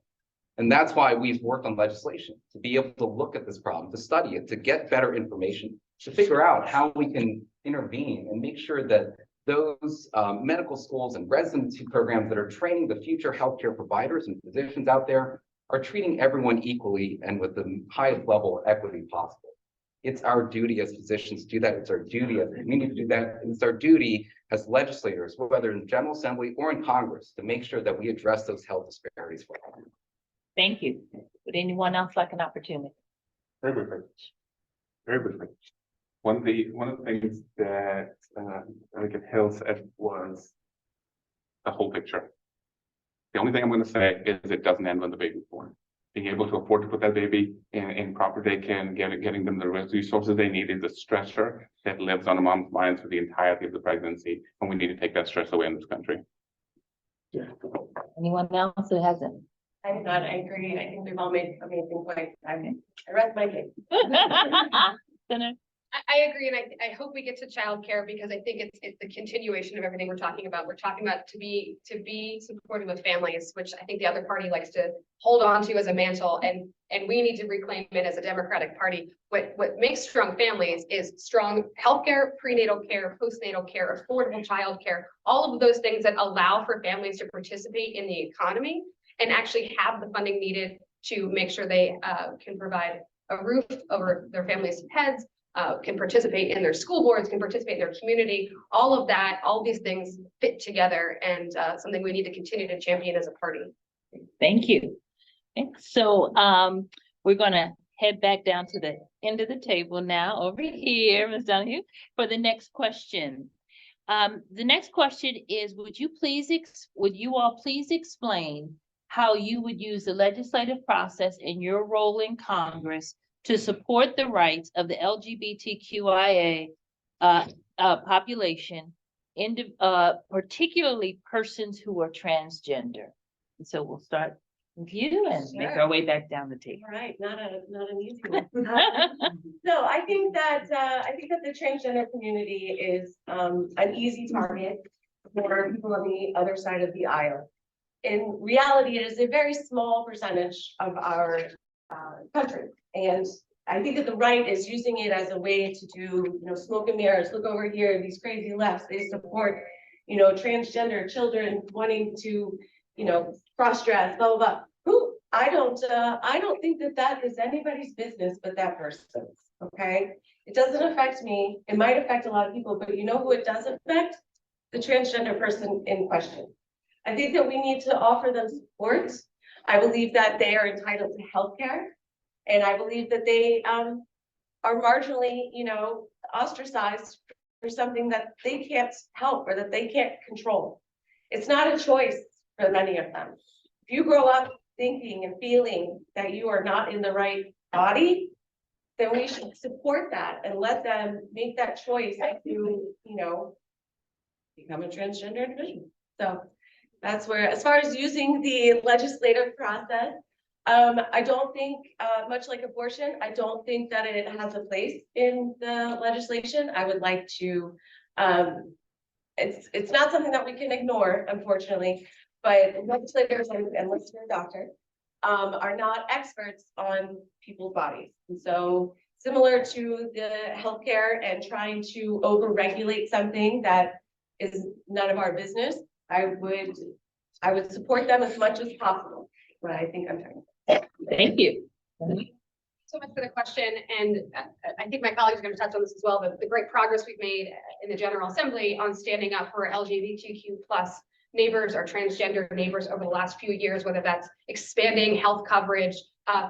And that's why we've worked on legislation, to be able to look at this problem, to study it, to get better information, to figure out how we can intervene and make sure that those medical schools and residency programs that are training the future healthcare providers and physicians out there are treating everyone equally and with the highest level of equity possible. It's our duty as physicians to do that. It's our duty as a community to do that. And it's our duty as legislators, whether in the General Assembly or in Congress, to make sure that we address those health disparities for all. Thank you. Would anyone else like an opportunity? Very briefly. Very briefly. One of the things that Delegate Hill said was the whole picture. The only thing I'm going to say is it doesn't end when the baby's born. Being able to afford to put that baby in proper daycare and getting them the resources they need is a stressor that lives on a mom's mind for the entirety of the pregnancy, and we need to take that stress away in this country. Anyone else who hasn't? I agree. I think we've all made amazing points. I rest my case. Senator? I agree, and I hope we get to childcare because I think it's the continuation of everything we're talking about. We're talking about to be supportive of families, which I think the other party likes to hold on to as a mantle, and we need to reclaim it as a Democratic Party. What makes strong families is strong healthcare, prenatal care, postnatal care, affordable childcare, all of those things that allow for families to participate in the economy and actually have the funding needed to make sure they can provide a roof over their families' heads, can participate in their school boards, can participate in their community. All of that, all these things fit together, and something we need to continue to champion as a party. Thank you. Okay, so we're gonna head back down to the end of the table now, over here, Ms. Donahue, for the next question. The next question is, would you all please explain how you would use the legislative process in your role in Congress to support the rights of the LGBTQIA population, particularly persons who are transgender. And so we'll start with you and make our way back down the table. All right, not an easy one. No, I think that the transgender community is an easy target for people on the other side of the aisle. In reality, it is a very small percentage of our country, and I think that the right is using it as a way to do, smoke and mirrors. Look over here, these crazy lefts. They support, transgender children wanting to, cross-dress, blah blah blah. I don't think that is anybody's business but that person's. Okay, it doesn't affect me. It might affect a lot of people, but you know who it does affect? The transgender person in question. I think that we need to offer them support. I believe that they are entitled to healthcare, and I believe that they are marginally, ostracized for something that they can't help or that they can't control. It's not a choice for many of them. If you grow up thinking and feeling that you are not in the right body, then we should support that and let them make that choice to, become a transgender individual. So that's where, as far as using the legislative process, I don't think, much like abortion, I don't think that it has a place in the legislation. I would like to, it's not something that we can ignore, unfortunately, but legislators and listener doctors are not experts on people's bodies. And so similar to the healthcare and trying to over-regulate something that is none of our business, I would support them as much as possible, but I think I'm trying. Thank you. So much for the question, and I think my colleagues are going to touch on this as well, but the great progress we've made in the General Assembly on standing up for LGBTQ+ neighbors or transgender neighbors over the last few years, whether that's expanding health coverage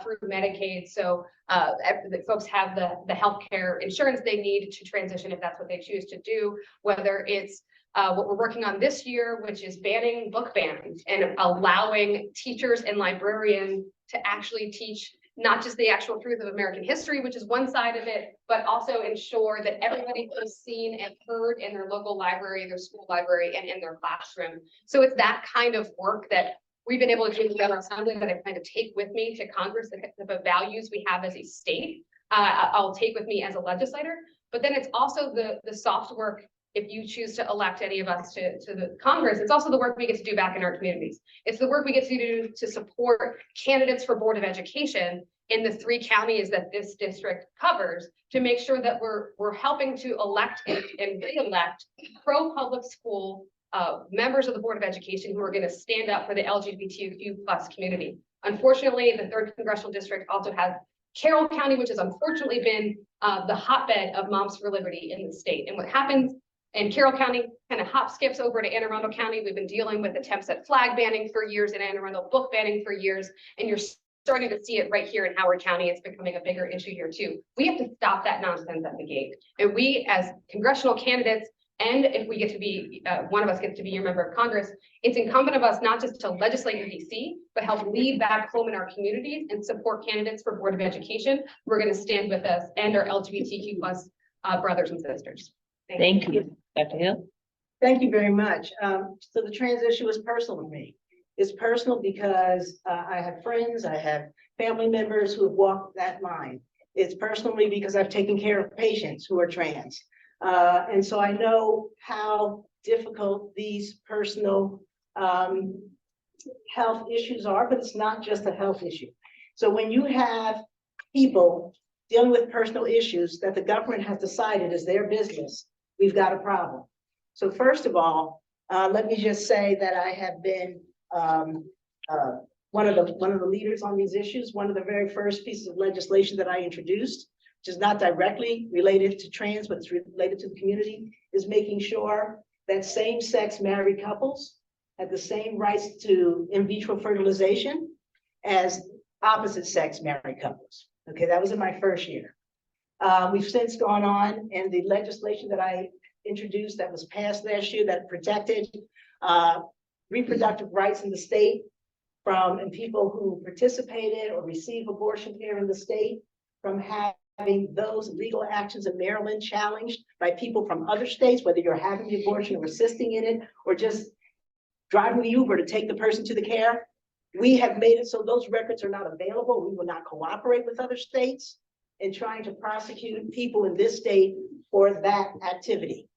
through Medicaid, so that folks have the healthcare insurance they need to transition if that's what they choose to do, whether it's what we're working on this year, which is banning book bans and allowing teachers and librarians to actually teach not just the actual truth of American history, which is one side of it, but also ensure that everybody is seen and heard in their local library, their school library, and in their classroom. So it's that kind of work that we've been able to do in the General Assembly that I plan to take with me to Congress, the values we have as a state, I'll take with me as a legislator. But then it's also the soft work. If you choose to elect any of us to the Congress, it's also the work we get to do back in our communities. It's the work we get to do to support candidates for Board of Education in the 3 counties that this district covers, to make sure that we're helping to elect and re-elect pro-public school members of the Board of Education who are going to stand up for the LGBTQ+ community. Unfortunately, the 3rd Congressional District also has Carroll County, which has unfortunately been the hotbed of Moms for Liberty in the state. And what happens in Carroll County kind of hop skips over to Anne Arundel County. We've been dealing with attempts at flag banning for years in Anne Arundel, book banning for years, and you're starting to see it right here in Howard County. It's becoming a bigger issue here too. We have to stop that nonsense at the gate. And we as congressional candidates, and if we get to be, one of us gets to be your member of Congress, it's incumbent of us not just to legislate in DC, but help lead back home in our communities and support candidates for Board of Education. We're going to stand with us and our LGBTQ+ brothers and sisters. Thank you. Dr. Hill? Thank you very much. So the trans issue is personal to me. It's personal because I have friends, I have family members who have walked that line. It's personally because I've taken care of patients who are trans. And so I know how difficult these personal health issues are, but it's not just a health issue. So when you have people dealing with personal issues that the government has decided is their business, we've got a problem. So first of all, let me just say that I have been one of the leaders on these issues. One of the very first pieces of legislation that I introduced, which is not directly related to trans, but it's related to the community, is making sure that same-sex married couples have the same rights to in vitro fertilization as opposite-sex married couples. Okay, that was in my first year. We've since gone on, and the legislation that I introduced that was passed last year that protected reproductive rights in the state from people who participated or receive abortion care in the state from having those legal actions in Maryland challenged by people from other states, whether you're having the abortion or assisting in it, or just driving the Uber to take the person to the care. We have made it so those records are not available. We will not cooperate with other states in trying to prosecute people in this state for that activity.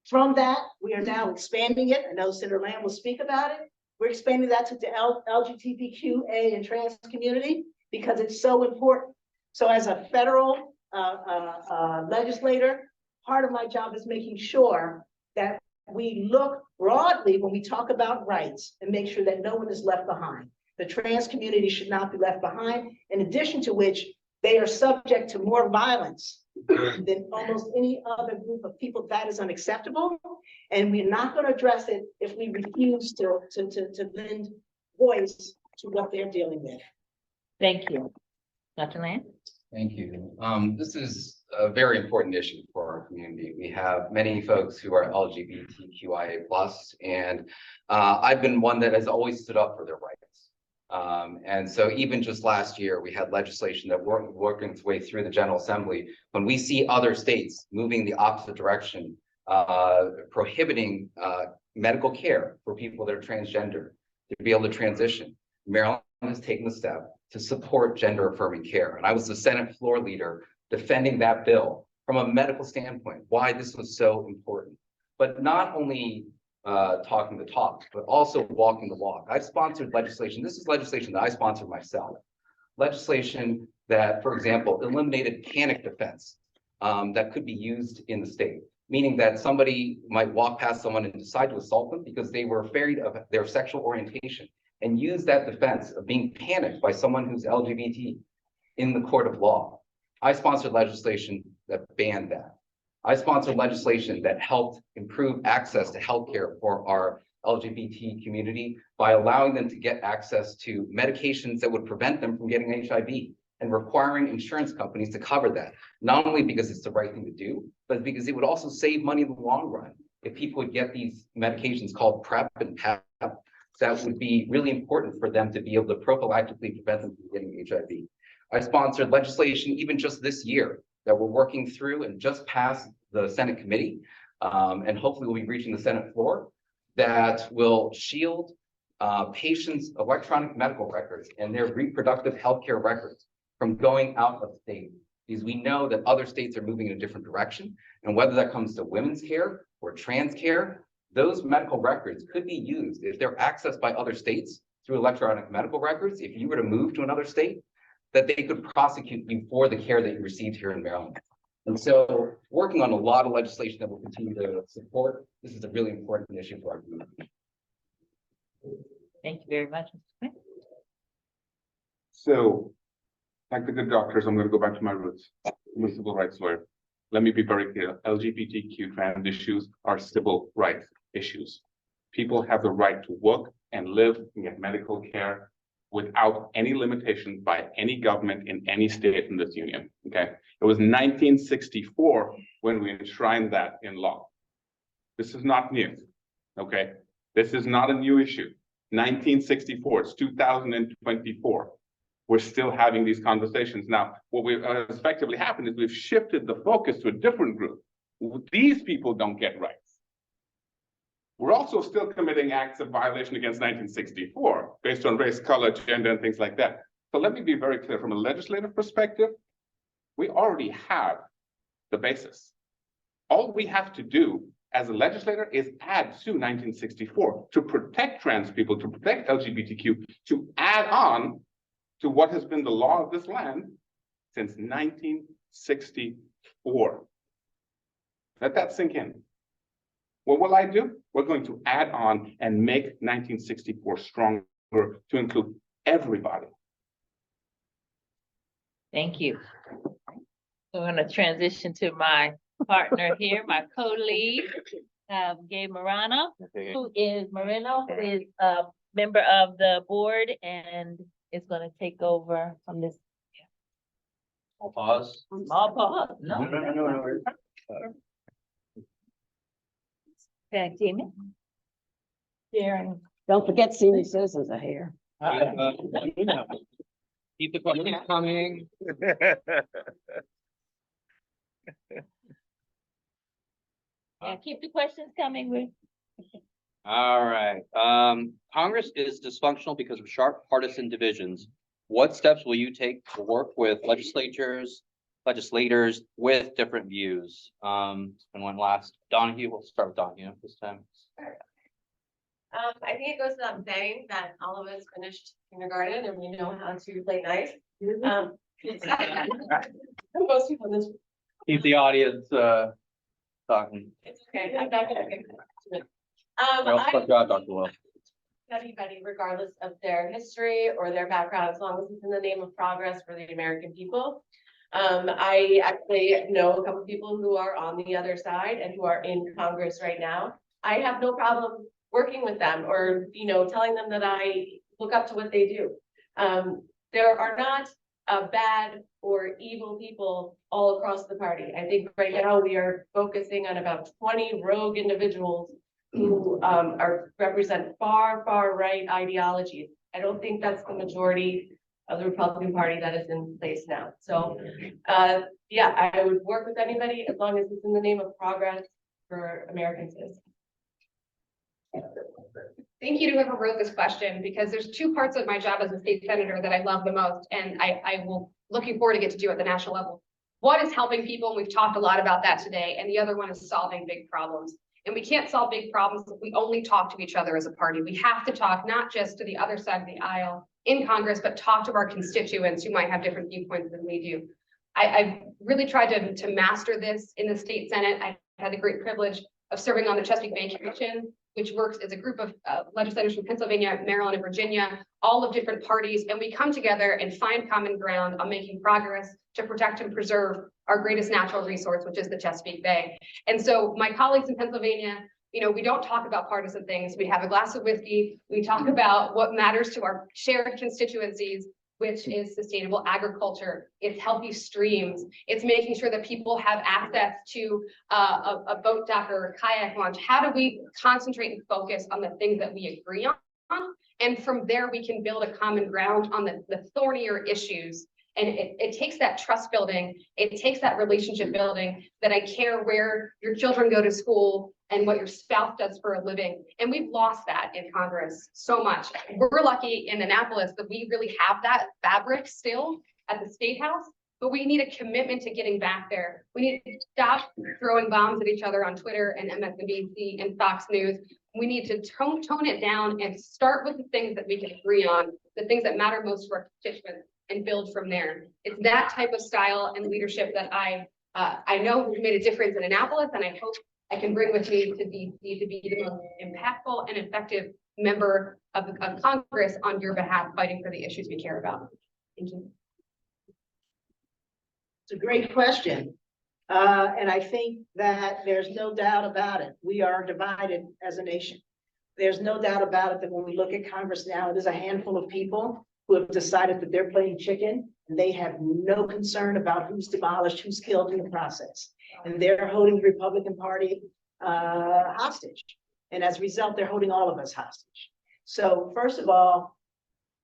From that, we are now expanding it. I know Senator Lamb will speak about it. We're expanding that to the LGBTQA and trans community because it's so important. So as a federal legislator, part of my job is making sure that we look broadly when we talk about rights and make sure that no one is left behind. The trans community should not be left behind, in addition to which they are subject to more violence than almost any other group of people. That is unacceptable. And we're not going to address it if we refuse to lend voice to what they're dealing with. Thank you. Dr. Lamb? Thank you. This is a very important issue for our community. We have many folks who are LGBTQIA+, and I've been one that has always stood up for their rights. And so even just last year, we had legislation that working its way through the General Assembly. When we see other states moving the opposite direction, prohibiting medical care for people that are transgender to be able to transition, Maryland has taken the step to support gender affirming care. And I was the Senate floor leader defending that bill from a medical standpoint, why this was so important. But not only talking the talk, but also walking the walk. I've sponsored legislation. This is legislation that I sponsored myself. Legislation that, for example, eliminated panic defense that could be used in the state, meaning that somebody might walk past someone and decide to assault them because they were afraid of their sexual orientation and use that defense of being panicked by someone who's LGBT in the court of law. I sponsored legislation that banned that. I sponsored legislation that helped improve access to healthcare for our LGBT community by allowing them to get access to medications that would prevent them from getting HIV and requiring insurance companies to cover that, not only because it's the right thing to do, but because it would also save money in the long run. If people would get these medications called PrEP and PEP, that would be really important for them to be able to prophylactically prevent them from getting HIV. I sponsored legislation even just this year that we're working through and just passed the Senate committee, and hopefully we'll be reaching the Senate floor, that will shield patients' electronic medical records and their reproductive healthcare records from going out of state. Because we know that other states are moving in a different direction, and whether that comes to women's care or trans care, those medical records could be used if they're accessed by other states through electronic medical records. If you were to move to another state, that they could prosecute you for the care that you received here in Maryland. And so working on a lot of legislation that we'll continue to support. This is a really important issue for our community. Thank you very much, Mr. Quinn. So, like the good doctors, I'm going to go back to my roots. I'm a civil rights lawyer. Let me be very clear. LGBTQ trans issues are civil rights issues. People have the right to work and live and get medical care without any limitation by any government in any state in this union, okay? It was 1964 when we enshrined that in law. This is not new, okay? This is not a new issue. 1964, it's 2024. We're still having these conversations. Now, what has effectively happened is we've shifted the focus to a different group. These people don't get rights. We're also still committing acts of violation against 1964 based on race, color, gender, and things like that. So let me be very clear from a legislative perspective, we already have the basis. All we have to do as a legislator is add to 1964 to protect trans people, to protect LGBTQ, to add on to what has been the law of this land since 1964. Let that sink in. What will I do? We're going to add on and make 1964 stronger to include everybody. Thank you. So I'm going to transition to my partner here, my co-lead, Gabe Moreno, who is a member of the board and is going to take over from this. I'll pause. Small pause. No. No. Tag team. Sharon. Don't forget senior citizens are here. You know. Keep the questions coming. Yeah, keep the questions coming, Rick. All right, Congress is dysfunctional because of sharp partisan divisions. What steps will you take to work with legislators with different views? And one last, Donahue, we'll start with Donahue this time. I think it goes without saying that all of us finished kindergarten and we know how to play nice. Most people in this, Keep the audience, talking. it's okay, I'm not gonna get to it. Or else fuck you out, Dr. Will. Anybody, regardless of their history or their background, as long as it's in the name of progress for the American people. I actually know a couple of people who are on the other side and who are in Congress right now. I have no problem working with them or, telling them that I look up to what they do. There are not bad or evil people all across the party. I think right now we are focusing on about 20 rogue individuals who represent far right ideologies. I don't think that's the majority of the Republican Party that is in place now. So, yeah, I would work with anybody as long as it's in the name of progress for American citizens. Thank you to whoever wrote this question, because there's two parts of my job as a state senator that I love the most, and I will looking forward to get to do at the national level. One is helping people, and we've talked a lot about that today, and the other one is solving big problems. And we can't solve big problems if we only talk to each other as a party. We have to talk not just to the other side of the aisle in Congress, but talk to our constituents who might have different viewpoints than we do. I've really tried to master this in the state Senate. I had the great privilege of serving on the Chesapeake Bay Commission, which works as a group of legislators from Pennsylvania, Maryland, and Virginia, all of different parties, and we come together and find common ground on making progress to protect and preserve our greatest natural resource, which is the Chesapeake Bay. And so my colleagues in Pennsylvania, we don't talk about partisan things. We have a glass of whiskey. We talk about what matters to our shared constituencies, which is sustainable agriculture, it's healthy streams, it's making sure that people have access to a boat dock or a kayak launch. How do we concentrate and focus on the things that we agree on? And from there, we can build a common ground on the thornier issues. And it takes that trust building, it takes that relationship building, that I care where your children go to school and what your spouse does for a living. And we've lost that in Congress so much. We're lucky in Annapolis that we really have that fabric still at the State House, but we need a commitment to getting back there. We need to stop throwing bombs at each other on Twitter and MSNBC and Fox News. We need to tone it down and start with the things that we can agree on, the things that matter most to our constituents, and build from there. It's that type of style and leadership that I know has made a difference in Annapolis, and I hope I can bring with me to be the most impactful and effective member of Congress on your behalf, fighting for the issues we care about. Thank you. It's a great question. And I think that there's no doubt about it. We are divided as a nation. There's no doubt about it that when we look at Congress now, there's a handful of people who have decided that they're playing chicken and they have no concern about who's demolished, who's killed in the process. And they're holding the Republican Party hostage. And as a result, they're holding all of us hostage. So first of all,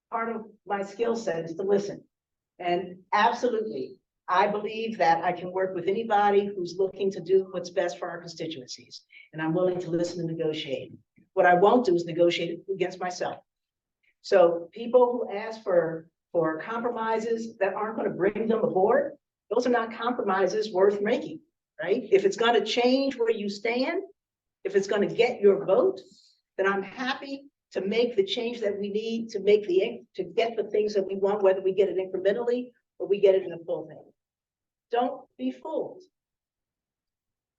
part of my skill set is to listen. And absolutely, I believe that I can work with anybody who's looking to do what's best for our constituencies. And I'm willing to listen and negotiate. What I won't do is negotiate against myself. So people who ask for compromises that aren't going to bring them aboard, those are not compromises worth making, right? If it's going to change where you stand, if it's going to get your vote, then I'm happy to make the change that we need to get the things that we want, whether we get it incrementally or we get it in a full thing. Don't be fooled.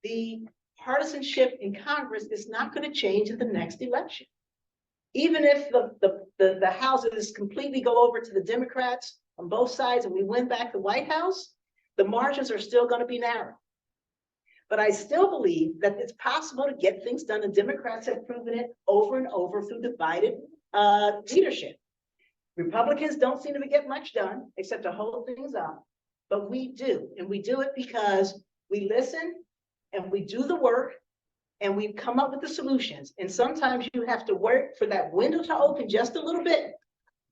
The partisanship in Congress is not going to change in the next election. Even if the houses completely go over to the Democrats on both sides and we win back the White House, the margins are still going to be narrow. But I still believe that it's possible to get things done. The Democrats have proven it over and over through divided leadership. Republicans don't seem to get much done except to hold things up, but we do. And we do it because we listen and we do the work and we come up with the solutions. And sometimes you have to work for that window to open just a little bit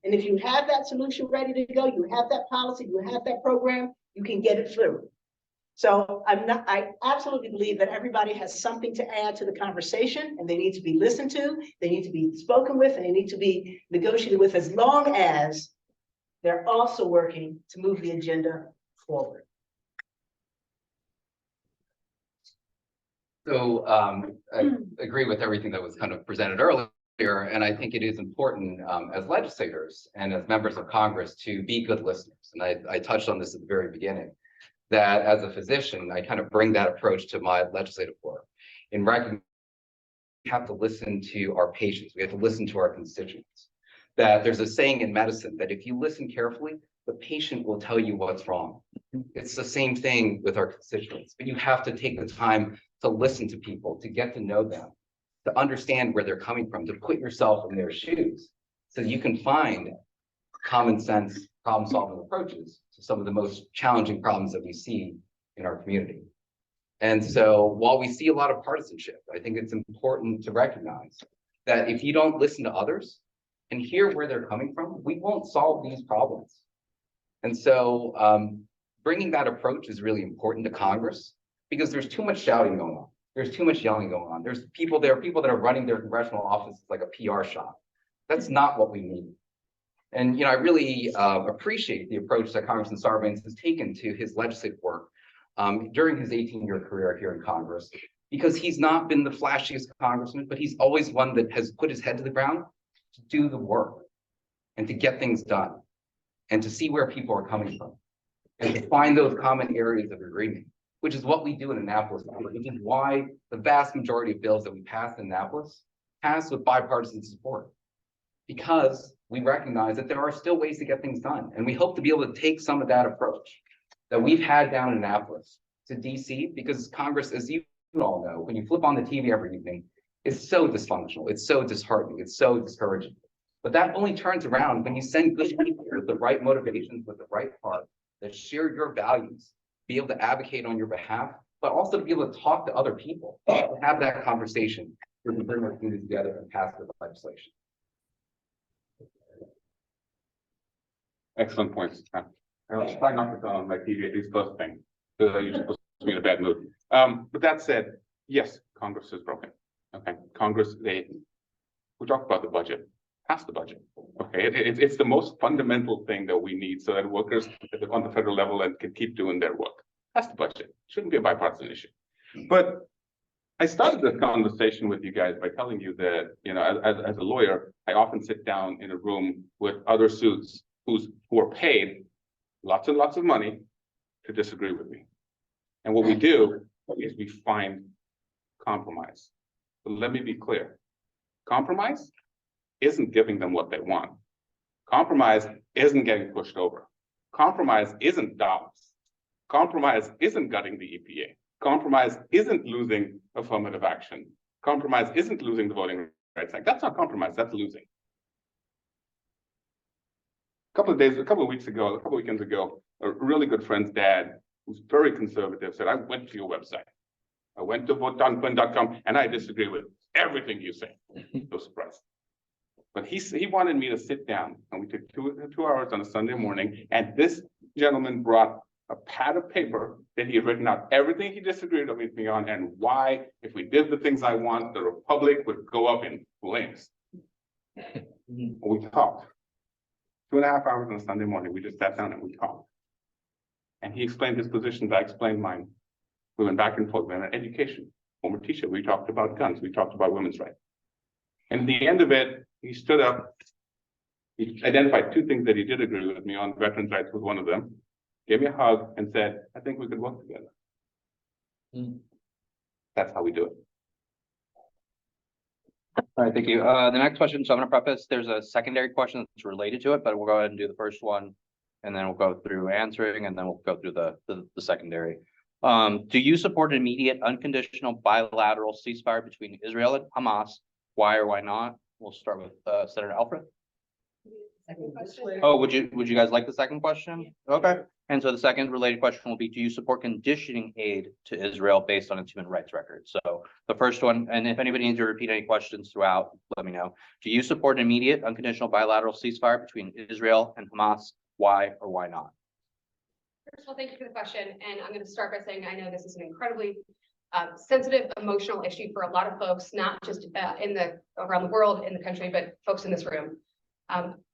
And if you have that solution ready to go, you have that policy, you have that program, you can get it through. So I absolutely believe that everybody has something to add to the conversation, and they need to be listened to, they need to be spoken with, and they need to be negotiated with, as long as they're also working to move the agenda forward. So I agree with everything that was kind of presented earlier, and I think it is important as legislators and as members of Congress to be good listeners. And I touched on this at the very beginning, that as a physician, I kind of bring that approach to my legislative work. In recognizing we have to listen to our patients, we have to listen to our constituents. That there's a saying in medicine that if you listen carefully, the patient will tell you what's wrong. It's the same thing with our constituents, but you have to take the time to listen to people, to get to know them, to understand where they're coming from, to put yourself in their shoes, so you can find common sense problem solving approaches to some of the most challenging problems that we see in our community. And so while we see a lot of partisanship, I think it's important to recognize that if you don't listen to others and hear where they're coming from, we won't solve these problems. And so bringing that approach is really important to Congress, because there's too much shouting going on. There's too much yelling going on. There are people that are running their congressional offices like a PR shop. That's not what we need. And, I really appreciate the approach that Congressman Sarbanes has taken to his legislative work during his 18-year career here in Congress, because he's not been the flashiest congressman, but he's always one that has put his head to the ground to do the work and to get things done and to see where people are coming from and to find those common areas of agreement, which is what we do in Annapolis, which is why the vast majority of bills that we pass in Annapolis pass with bipartisan support, because we recognize that there are still ways to get things done. And we hope to be able to take some of that approach that we've had down in Annapolis to DC, because Congress, as you all know, when you flip on the TV every evening, is so dysfunctional, it's so disheartening, it's so discouraging. But that only turns around when you send good people with the right motivations, with the right heart, that share your values, be able to advocate on your behalf, but also to be able to talk to other people, to have that conversation, to bring our community together and pass the legislation. Excellent points. I was trying not to turn on my TV at least first thing, because you're supposed to be in a bad mood. But that said, yes, Congress is broken. Okay, Congress, we talked about the budget. Pass the budget. Okay, it's the most fundamental thing that we need so that workers on the federal level and can keep doing their work. Pass the budget. Shouldn't be a bipartisan issue. But I started this conversation with you guys by telling you that, as a lawyer, I often sit down in a room with other suits who are paid lots and lots of money to disagree with me. And what we do is we find compromise. But let me be clear. Compromise isn't giving them what they want. Compromise isn't getting pushed over. Compromise isn't dollars. Compromise isn't gutting the EPA. Compromise isn't losing affirmative action. Compromise isn't losing the Voting Rights Act. That's not compromise, that's losing. A couple of weekends ago, a really good friend's dad, who's very conservative, said, I went to your website. I went to vote.quinn.com and I disagree with everything you say. No surprise. But he wanted me to sit down, and we took two hours on a Sunday morning, and this gentleman brought a pad of paper that he had written out everything he disagreed with me on, and why, if we did the things I want, the Republic would go up in flames. We talked. 2.5 hours on a Sunday morning, we just sat down and we talked. And he explained his positions, I explained mine. We went back and forth. We went on education, former teacher. We talked about guns. We talked about women's rights. And at the end of it, he stood up. He identified two things that he did agree with me on. Veterans' rights was one of them. Gave me a hug and said, I think we could work together. That's how we do it. All right, thank you. The next question, so I'm gonna preface, there's a secondary question that's related to it, but we'll go ahead and do the first one. And then we'll go through answering, and then we'll go through the secondary. Do you support an immediate unconditional bilateral ceasefire between Israel and Hamas? Why or why not? We'll start with Senator Elfreth. Oh, would you guys like the second question? Okay. And so the second related question will be, do you support conditioning aid to Israel based on its human rights record? So the first one, and if anybody needs to repeat any questions throughout, let me know. Do you support an immediate unconditional bilateral ceasefire between Israel and Hamas? Why or why not? First of all, thank you for the question, and I'm going to start by saying I know this is an incredibly sensitive, emotional issue for a lot of folks, not just around the world, in the country, but folks in this room.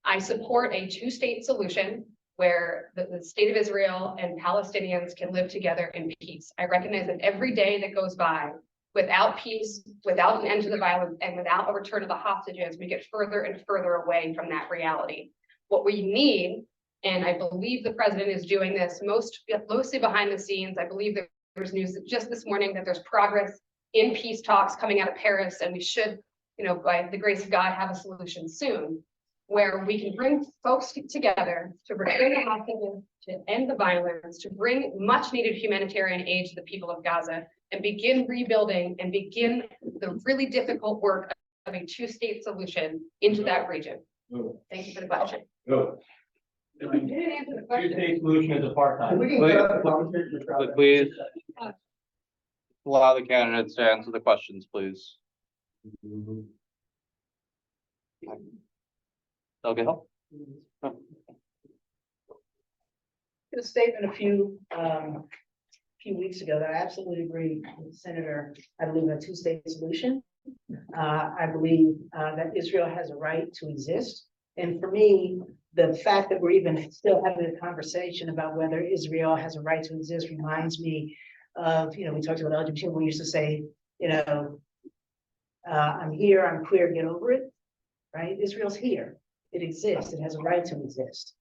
I support a two-state solution where the state of Israel and Palestinians can live together in peace. I recognize that every day that goes by without peace, without an end to the violence, and without a return of the hostages, we get further and further away from that reality. What we need, and I believe the president is doing this mostly behind the scenes. I believe that there's news just this morning that there's progress in peace talks coming out of Paris, and we should, by the grace of God, have a solution soon, where we can bring folks together to return the hostages, to end the violence, to bring much needed humanitarian aid to the people of Gaza, and begin rebuilding and begin the really difficult work of a two-state solution into that region. Thank you for the question. You didn't answer the question. Two-state solution is apartheid. Please allow the candidates to answer the questions, please. Delegate Hill? A statement a few weeks ago that I absolutely agree with Senator. I believe in a two-state solution. I believe that Israel has a right to exist. And for me, the fact that we're even still having a conversation about whether Israel has a right to exist reminds me of, we talked about LGBT, we used to say, I'm here, I'm queer, get over it, right? Israel's here. It exists. It has a right to exist.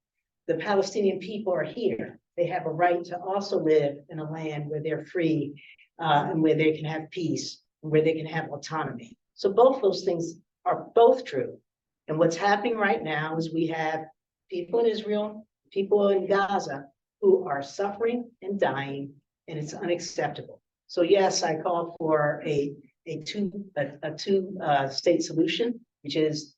The Palestinian people are here. They have a right to also live in a land where they're free and where they can have peace and where they can have autonomy. So both those things are both true. And what's happening right now is we have people in Israel, people in Gaza who are suffering and dying, and it's unacceptable. So yes, I call for a two-state solution, which is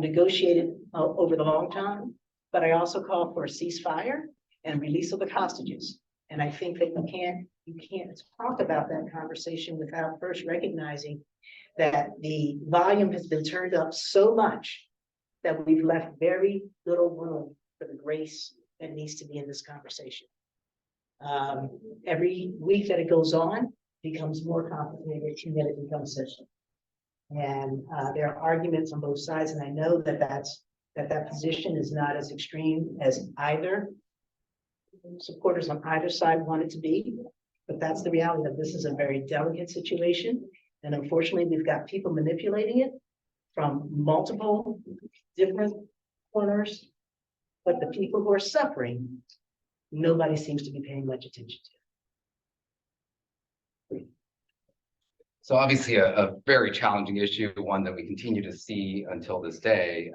negotiated over the long term, but I also call for a ceasefire and release of the hostages. And I think that you can't talk about that conversation without first recognizing that the volume has been turned up so much that we've left very little room for the grace that needs to be in this conversation. Every week that it goes on becomes more complicated and then it becomes sensitive. And there are arguments on both sides, and I know that that position is not as extreme as either supporters on either side want it to be, but that's the reality that this is a very delicate situation. And unfortunately, we've got people manipulating it from multiple different corners, but the people who are suffering, nobody seems to be paying much attention to. So obviously a very challenging issue, one that we continue to see until this day.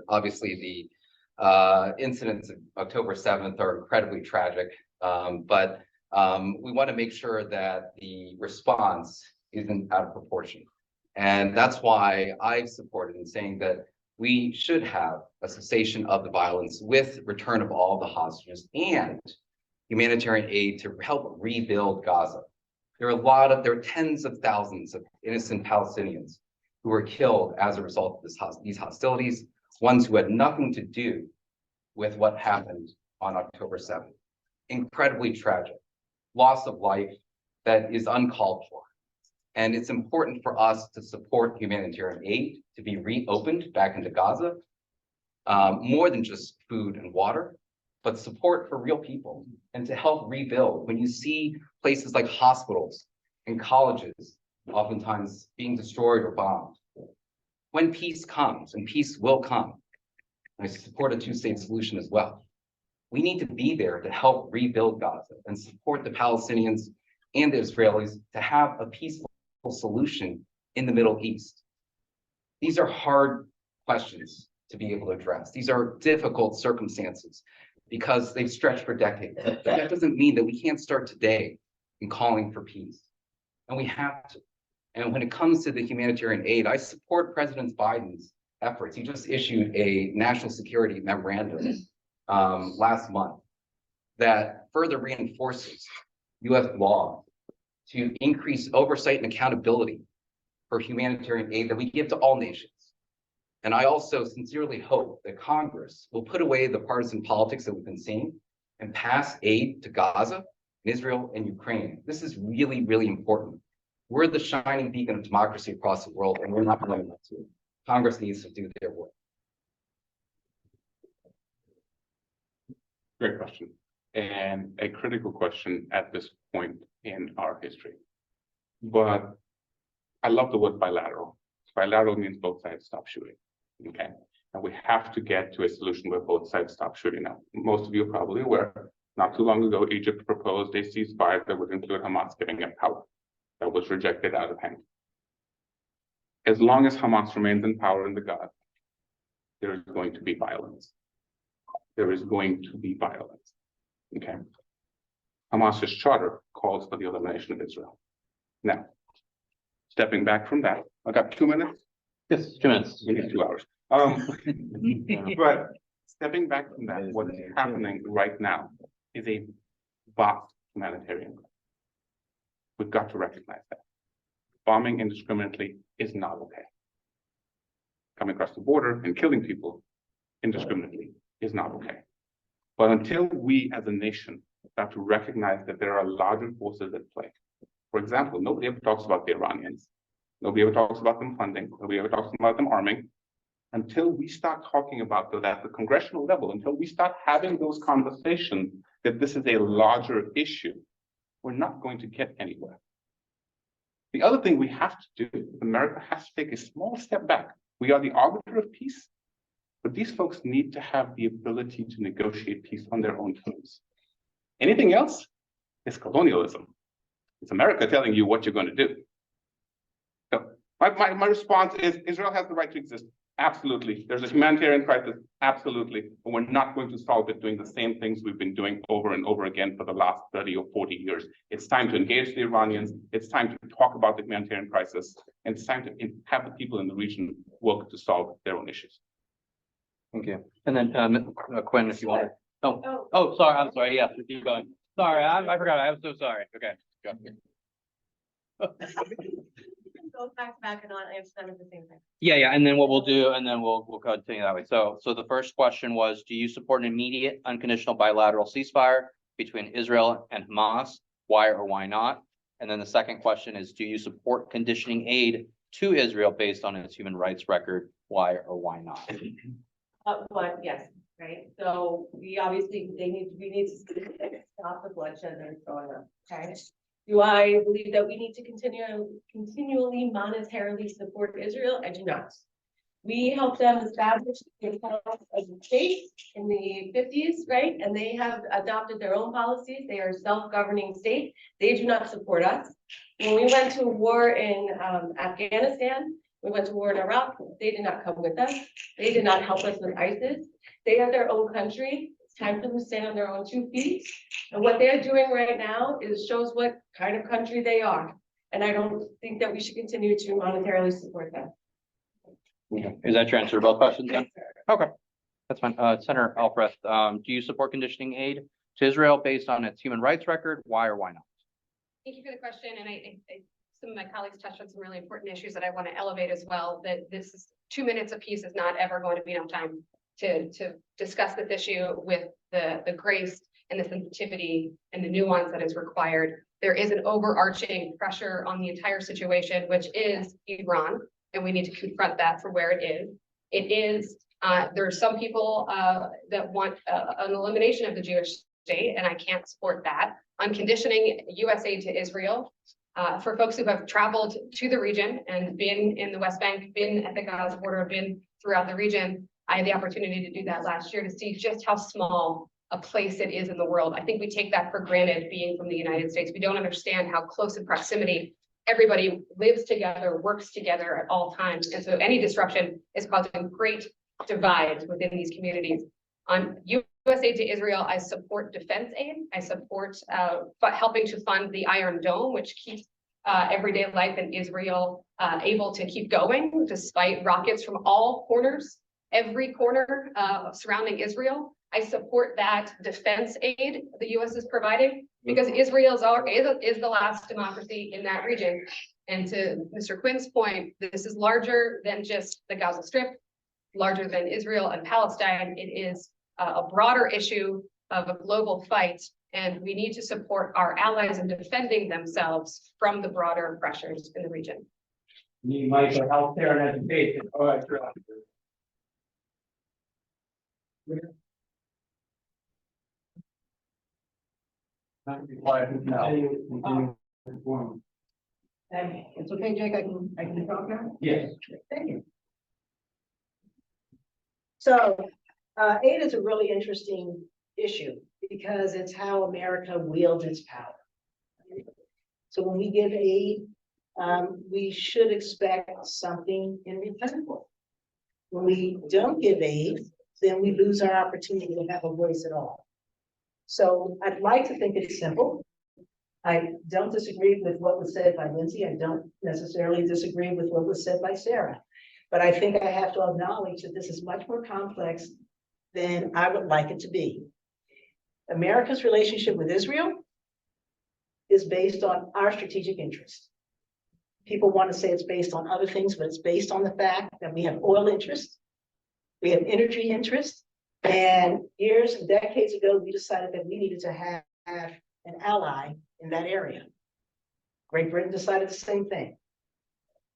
Obviously the incidents of October 7th are incredibly tragic, but we want to make sure that the response isn't out of proportion. And that's why I've supported in saying that we should have a cessation of the violence with return of all the hostages and humanitarian aid to help rebuild Gaza. There are tens of thousands of innocent Palestinians who were killed as a result of these hostilities, ones who had nothing to do with what happened on October 7th. Incredibly tragic, loss of life that is uncalled for. And it's important for us to support humanitarian aid to be reopened back into Gaza, more than just food and water, but support for real people and to help rebuild. When you see places like hospitals and colleges oftentimes being destroyed or bombed, when peace comes, and peace will come, I support a two-state solution as well. We need to be there to help rebuild Gaza and support the Palestinians and the Israelis to have a peaceful solution in the Middle East. These are hard questions to be able to address. These are difficult circumstances because they've stretched for decades. But that doesn't mean that we can't start today in calling for peace. And we have to. And when it comes to the humanitarian aid, I support President Biden's efforts. He just issued a national security memorandum last month that further reinforces US law to increase oversight and accountability for humanitarian aid that we give to all nations. And I also sincerely hope that Congress will put away the partisan politics that we've been seeing and pass aid to Gaza, Israel, and Ukraine. This is really, really important. We're the shining beacon of democracy across the world, and we're not going to. Congress needs to do their work. Great question, and a critical question at this point in our history. But I love the word bilateral. Bilateral means both sides stop shooting, okay? And we have to get to a solution where both sides stop shooting now. Most of you are probably aware, not too long ago, Egypt proposed a ceasefire that would include Hamas giving up power. That was rejected out of hand. As long as Hamas remains in power in the Gaza, there is going to be violence. There is going to be violence, okay? Hamas's charter calls for the elimination of Israel. Now, stepping back from that, I got 2 minutes? Yes, 2 minutes. We need 2 hours. But stepping back from that, what is happening right now is a vast humanitarian crisis. We've got to recognize that. Bombing indiscriminately is not okay. Coming across the border and killing people indiscriminately is not okay. But until we as a nation start to recognize that there are larger forces at play. For example, nobody ever talks about the Iranians. Nobody ever talks about them funding. Nobody ever talks about them arming. Until we start talking about that at the congressional level, until we start having those conversations that this is a larger issue, we're not going to get anywhere. The other thing we have to do, America has to take a small step back. We are the arbiter of peace, but these folks need to have the ability to negotiate peace on their own terms. Anything else is colonialism. It's America telling you what you're going to do. So my response is Israel has the right to exist. Absolutely. There's a humanitarian crisis. Absolutely. But we're not going to solve it doing the same things we've been doing over and over again for the last 30 or 40 years. It's time to engage the Iranians. It's time to talk about the humanitarian crisis. And it's time to have the people in the region work to solve their own issues. Thank you. And then Quinn, if you want. Oh, sorry. I'm sorry. Yes, keep going. Sorry, I forgot. I'm so sorry. Okay. Go. Go back to back and not answer them at the same time. Yeah, and then what we'll do, and then we'll continue that way. So the first question was, do you support an immediate unconditional bilateral ceasefire between Israel and Hamas? Why or why not? And then the second question is, do you support conditioning aid to Israel based on its human rights record? Why or why not? One, yes, right? So we obviously, we need to stop the bloodshed that's going on, okay? Do I believe that we need to continually monetarily support Israel? I do not. We helped them establish themselves as a state in the 50s, right? And they have adopted their own policies. They are a self-governing state. They do not support us. When we went to war in Afghanistan, we went to war in Iraq, they did not come with us. They did not help us with ISIS. They have their own country. It's time for them to stand on their own 2 feet. And what they're doing right now is shows what kind of country they are. And I don't think that we should continue to monetarily support them. Okay. Is that your answer to both questions then? Okay, that's fine. Senator Elfreth, do you support conditioning aid to Israel based on its human rights record? Why or why not? Thank you for the question. And some of my colleagues touched on some really important issues that I want to elevate as well, that this is 2 minutes apiece is not ever going to be enough time to discuss this issue with the grace and the sensitivity and the nuance that is required. There is an overarching pressure on the entire situation, which is Iran, and we need to confront that for where it is. It is, there are some people that want an elimination of the Jewish state, and I can't support that. On conditioning US aid to Israel, for folks who have traveled to the region and been in the West Bank, been at the Gaza border, been throughout the region, I had the opportunity to do that last year to see just how small a place it is in the world. I think we take that for granted being from the United States. We don't understand how close in proximity everybody lives together, works together at all times. And so any disruption is causing great divides within these communities. On US aid to Israel, I support defense aid. I support helping to fund the Iron Dome, which keeps everyday life in Israel able to keep going despite rockets from all corners, every corner surrounding Israel. I support that defense aid the US is providing because Israel is the last democracy in that region. And to Mr. Quinn's point, this is larger than just the Gaza Strip, larger than Israel and Palestine. It is a broader issue of a global fight, and we need to support our allies in defending themselves from the broader pressures in the region. Need money for healthcare and education. All right, sure. Not be quiet now. And it's okay, Jake, I can talk now? Yes. Thank you. So, aid is a really interesting issue because it's how America wields its power. So when we give aid, we should expect something in return for it. When we don't give aid, then we lose our opportunity to have a voice at all. So I'd like to think it's simple. I don't disagree with what was said by Lindsay. I don't necessarily disagree with what was said by Sarah. But I think I have to acknowledge that this is much more complex than I would like it to be. America's relationship with Israel is based on our strategic interest. People want to say it's based on other things, but it's based on the fact that we have oil interest, we have energy interest, and years and decades ago, we decided that we needed to have an ally in that area. Great Britain decided the same thing.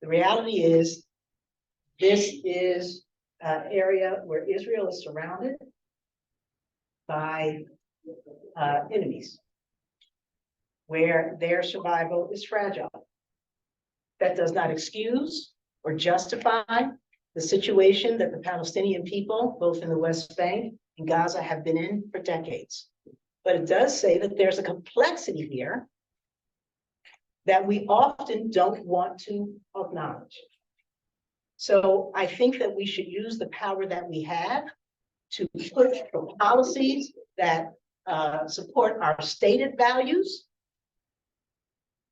The reality is, this is an area where Israel is surrounded by enemies, where their survival is fragile. That does not excuse or justify the situation that the Palestinian people, both in the West Bank and Gaza, have been in for decades. But it does say that there's a complexity here that we often don't want to acknowledge. So I think that we should use the power that we have to push for policies that support our stated values.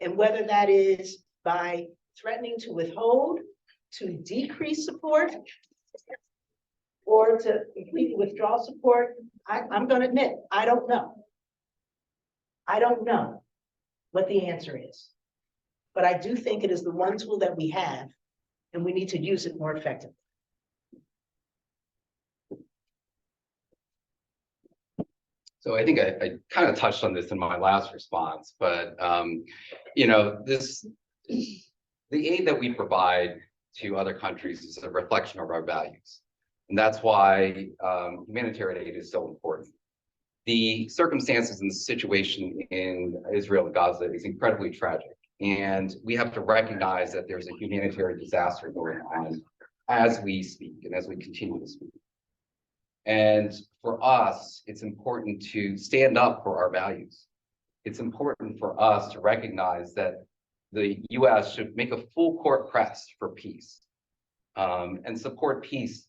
And whether that is by threatening to withhold, to decrease support, or to completely withdraw support, I'm going to admit, I don't know. I don't know what the answer is. But I do think it is the one tool that we have, and we need to use it more effectively. So I think I kind of touched on this in my last response, but you know, the aid that we provide to other countries is a reflection of our values. And that's why humanitarian aid is so important. The circumstances and the situation in Israel and Gaza is incredibly tragic. And we have to recognize that there's a humanitarian disaster going on as we speak and as we continue to speak. And for us, it's important to stand up for our values. It's important for us to recognize that the US should make a full court press for peace and support peace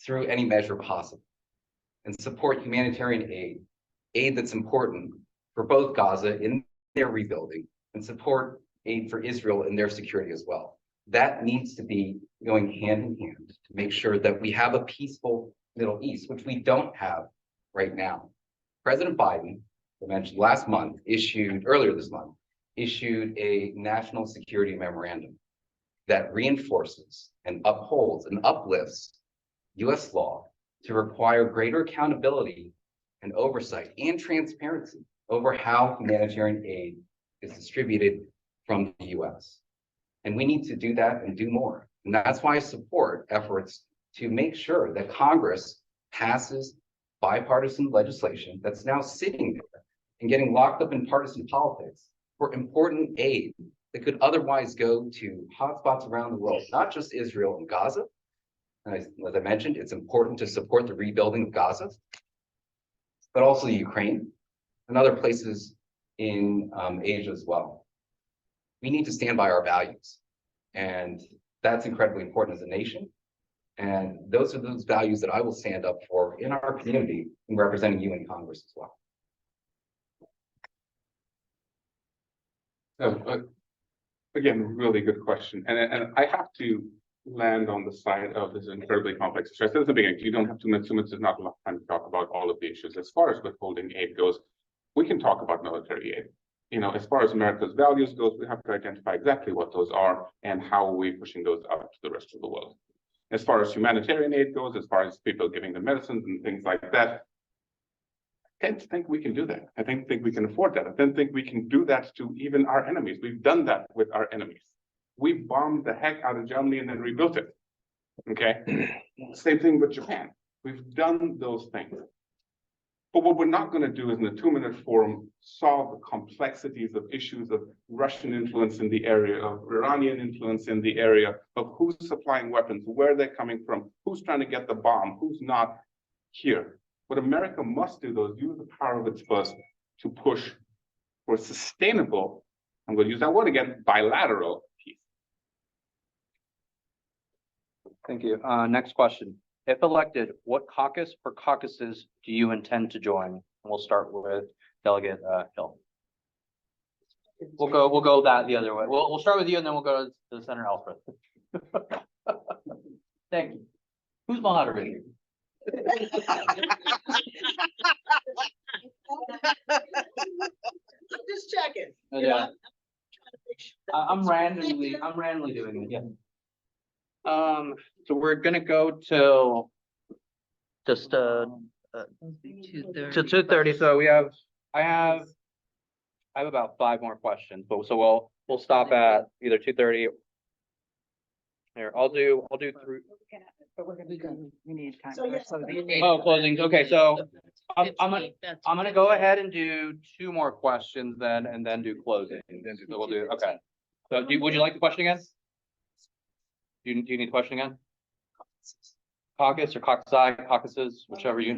through any measure possible, and support humanitarian aid that's important for both Gaza in their rebuilding, and support aid for Israel in their security as well. That needs to be going hand in hand to make sure that we have a peaceful Middle East, which we don't have right now. President Biden, I mentioned earlier this month, issued a national security memorandum that reinforces and upholds and uplifts US law to require greater accountability and oversight and transparency over how humanitarian aid is distributed from the US. And we need to do that and do more. And that's why I support efforts to make sure that Congress passes bipartisan legislation that's now sitting there and getting locked up in partisan politics for important aid that could otherwise go to hotspots around the world, not just Israel and Gaza. And as I mentioned, it's important to support the rebuilding of Gaza, but also Ukraine and other places in Asia as well. We need to stand by our values, and that's incredibly important as a nation. And those are those values that I will stand up for in our community and representing you in Congress as well. So, Again, really good question. And I have to land on the side of this incredibly complex issue. I said at the beginning, you don't have 2 minutes. 2 minutes is not enough time to talk about all of the issues. As far as withholding aid goes, we can talk about military aid. You know, as far as America's values goes, we have to identify exactly what those are and how are we pushing those out to the rest of the world. As far as humanitarian aid goes, as far as people giving the medicines and things like that, I don't think we can do that. I don't think we can afford that. I don't think we can do that to even our enemies. We've done that with our enemies. We bombed the heck out of Germany and then rebuilt it. Okay. Same thing with Japan. We've done those things. But what we're not going to do is in a 2-minute forum solve the complexities of issues of Russian influence in the area, of Iranian influence in the area, of who's supplying weapons, where they're coming from, who's trying to get the bomb, who's not here. What America must do, though, is use the power of its purse to push for sustainable, I'm going to use that word again, bilateral peace. Thank you. Next question. If elected, what caucus or caucuses do you intend to join? And we'll start with Delegate Hill. We'll go that the other way. We'll start with you and then we'll go to Senator Elfreth. Thank you. Who's moderating? Just checking. Yeah. I'm randomly doing it. Yeah. So we're gonna go till just to 2:30. So I have about 5 more questions, but so we'll stop at either 2:30. Here, I'll do through. But we're gonna be good. We need time. So, yes. Oh, closings. Okay, so I'm gonna go ahead and do 2 more questions then, and then do closing. So we'll do, okay. So would you like the question again? Do you need the question again? Caucus or caucuses, whichever you.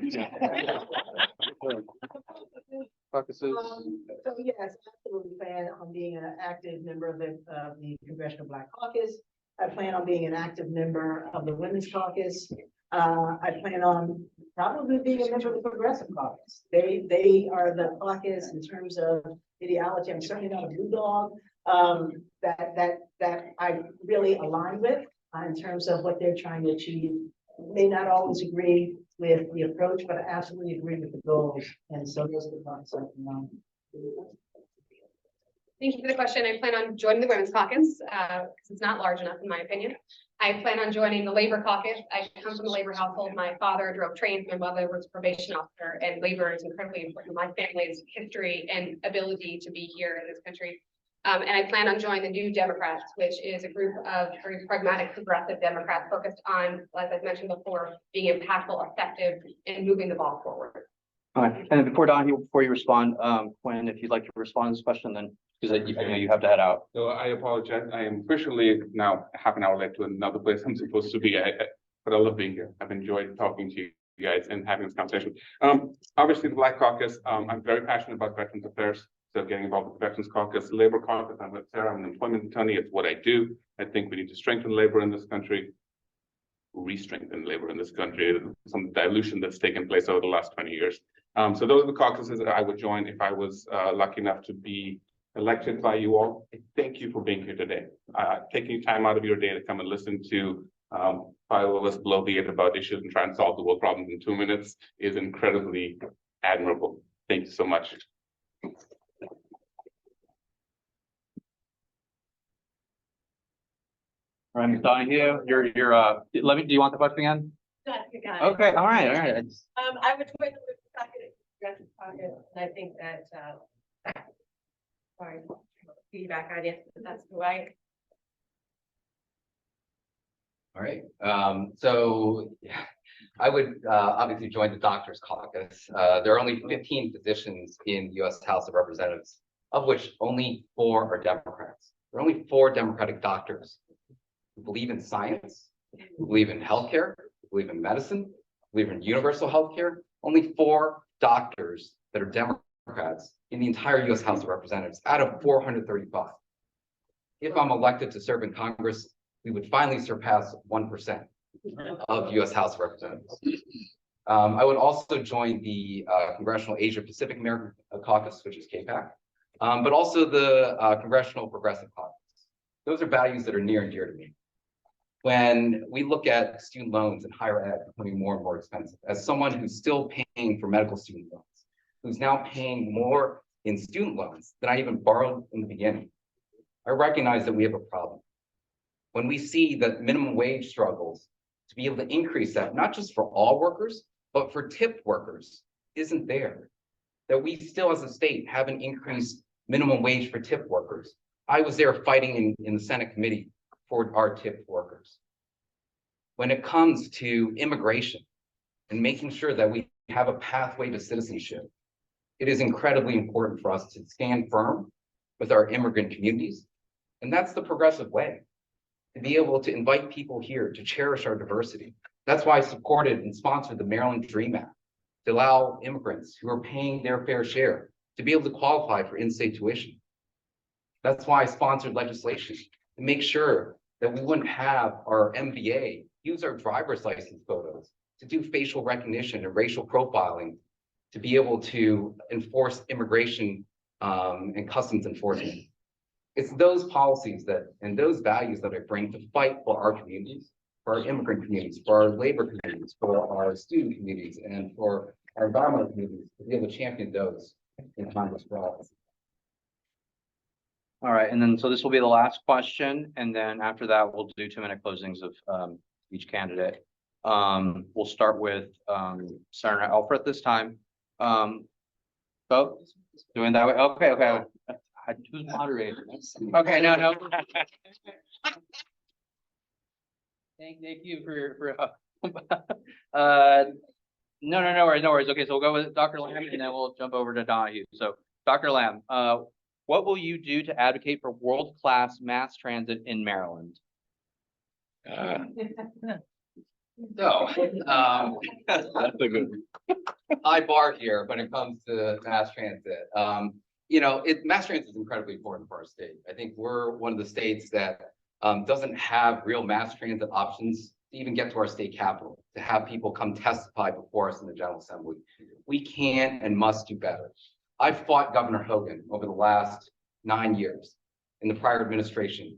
Caucuses. So yes, absolutely plan on being an active member of the Congressional Black Caucus. I plan on being an active member of the Women's Caucus. I plan on probably being a member of the Progressive Caucus. They are the caucus in terms of ideology. I'm certainly not a blue dog. That I really align with in terms of what they're trying to achieve. May not always agree with the approach, but I absolutely agree with the goals. And so those are the thoughts I can. Thank you for the question. I plan on joining the Women's Caucus, because it's not large enough, in my opinion. I plan on joining the Labor Caucus. I come from a labor household. My father drove trains. My mother was a probation officer, and labor is incredibly important to my family's history and ability to be here in this country. And I plan on joining the New Democrats, which is a group of very pragmatic, progressive Democrats focused on, as I've mentioned before, being impactful, effective, and moving the ball forward. All right, and before Donahue, before you respond, Quinn, if you'd like to respond to this question, then because I know you have to head out. So I apologize. I am officially now half an hour late to another place I'm supposed to be. But I love being here. I've enjoyed talking to you guys and having this conversation. Obviously the Black Caucus, I'm very passionate about veterans affairs. So getting involved with the Veterans Caucus, Labor Caucus, I'm with Sarah, I'm an employment attorney. It's what I do. I think we need to strengthen labor in this country, re-strengthen labor in this country, some dilution that's taken place over the last 20 years. So those are the caucuses that I would join if I was lucky enough to be elected by you all. Thank you for being here today. Taking time out of your day to come and listen to 5 of us blow the air about issues and try and solve the world problems in 2 minutes is incredibly admirable. Thank you so much. All right, Ms. Donahue, do you want the question again? Okay, all right. I would join the Progressive Caucus, and I think that, sorry, feedback idea, but that's the way. All right, so yeah, I would obviously join the Doctors Caucus. There are only 15 positions in the U.S. House of Representatives, of which only 4 are Democrats. There are only 4 Democratic doctors who believe in science, who believe in healthcare, who believe in medicine, who believe in universal healthcare. Only 4 doctors that are Democrats in the entire U.S. House of Representatives out of 435. If I'm elected to serve in Congress, we would finally surpass 1% of U.S. House of Representatives. I would also join the Congressional Asia Pacific American Caucus, which is CAPAC, but also the Congressional Progressive Caucus. Those are values that are near and dear to me. When we look at student loans and higher ed becoming more and more expensive, as someone who's still paying for medical student loans, who's now paying more in student loans than I even borrowed in the beginning, I recognize that we have a problem. When we see that minimum wage struggles to be able to increase that, not just for all workers, but for tipped workers, isn't there. That we still as a state haven't increased minimum wage for tipped workers. I was there fighting in the Senate committee for our tipped workers. When it comes to immigration and making sure that we have a pathway to citizenship, it is incredibly important for us to stand firm with our immigrant communities. And that's the progressive way, to be able to invite people here, to cherish our diversity. That's why I supported and sponsored the Maryland Dream Act, to allow immigrants who are paying their fair share to be able to qualify for in-state tuition. That's why I sponsored legislation to make sure that we wouldn't have our MBA use our driver's license photos to do facial recognition and racial profiling to be able to enforce immigration and customs enforcement. It's those policies that and those values that I bring to fight for our communities, for our immigrant communities, for our labor communities, for our student communities, and for our environmental communities, to be able to champion those in Congress for all. All right, and then so this will be the last question, and then after that, we'll do 2-minute closings of each candidate. We'll start with Senator Elfreth this time. Vote doing that way. Okay. Who's moderator? Okay, no. Thank you for no worries. Okay, so we'll go with Dr. Lamb and then we'll jump over to Donahue. So Dr. Lamb, what will you do to advocate for world-class mass transit in Maryland? That's a good high bar here when it comes to mass transit. Mass transit is incredibly important for our state. I think we're one of the states that doesn't have real mass transit options to even get to our state capital, to have people come testify before us in the General Assembly. We can and must do better. I've fought Governor Hogan over the last 9 years in the prior administration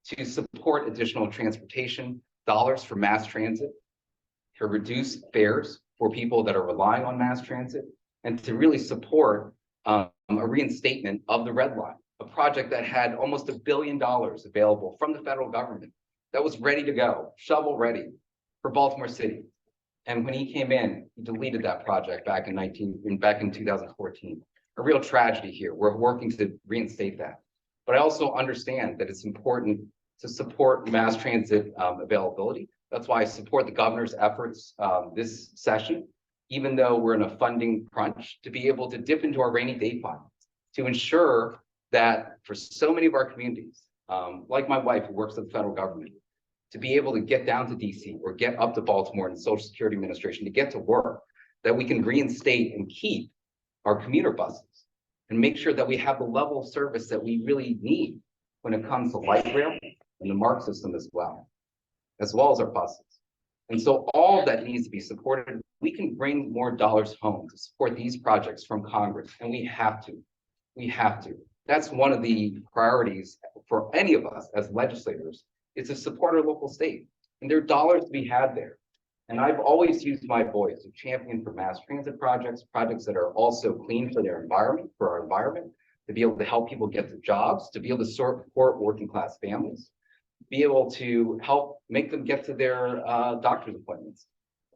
to support additional transportation dollars for mass transit, to reduce fares for people that are relying on mass transit, and to really support a reinstatement of the Red Line, a project that had almost $1 billion available from the federal government that was ready to go, shovel ready for Baltimore City. And when he came in, he deleted that project back in 2014. A real tragedy here. We're working to reinstate that. But I also understand that it's important to support mass transit availability. That's why I support the governor's efforts this session, even though we're in a funding crunch, to be able to dip into our rainy day funds to ensure that for so many of our communities, like my wife who works at the federal government, to be able to get down to DC or get up to Baltimore and the Social Security Administration to get to work, that we can reinstate and keep our commuter buses and make sure that we have the level of service that we really need when it comes to light rail and the MARC system as well as our buses. And so all that needs to be supported. We can bring more dollars home to support these projects from Congress, and we have to. That's one of the priorities for any of us as legislators, is to support our local state. And there are dollars to be had there. And I've always used my voice to champion for mass transit projects that are also clean for their environment, for our environment, to be able to help people get to jobs, to be able to support working class families, be able to help make them get to their doctor's appointments,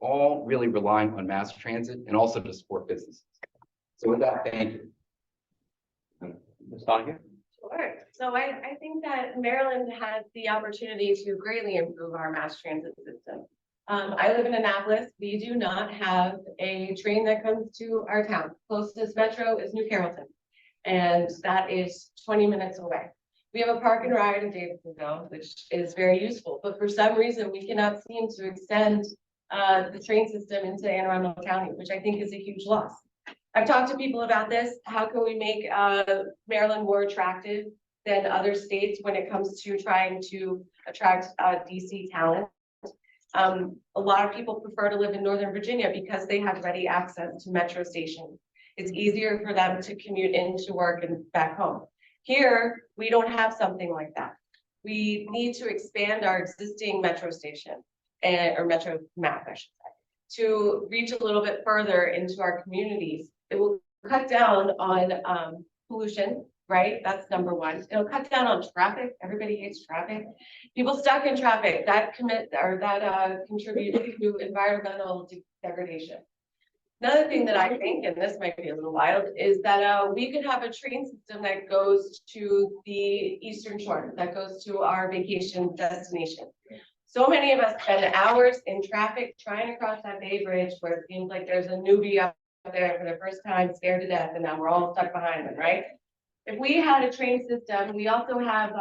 all really relying on mass transit and also to support businesses. So with that, thank you. Ms. Donahue? Sure. So I think that Maryland has the opportunity to greatly improve our mass transit system. I live in Annapolis. We do not have a train that comes to our town. Closest metro is New Carrollton, and that is 20 minutes away. We have a park and ride in Davidsonville, which is very useful, but for some reason we cannot seem to extend the train system into Anne Arundel County, which I think is a huge loss. I've talked to people about this. How can we make Maryland more attractive than other states when it comes to trying to attract DC talent? A lot of people prefer to live in Northern Virginia because they have ready access to metro stations. It's easier for them to commute into work and back home. Here, we don't have something like that. we need to expand our existing metro station or metro map, I should say, to reach a little bit further into our communities. It will cut down on pollution, right? That's number one. It'll cut down on traffic. Everybody hates traffic. People stuck in traffic, that contributes to environmental degradation. Another thing that I think, and this might be a little wild, is that we could have a train system that goes to the Eastern Shore, that goes to our vacation destination. So many of us spend hours in traffic trying to cross that Bay Bridge where it seems like there's a newbie up there for the first time, scared to death, and now we're all stuck behind them, right? If we had a train system, we also have,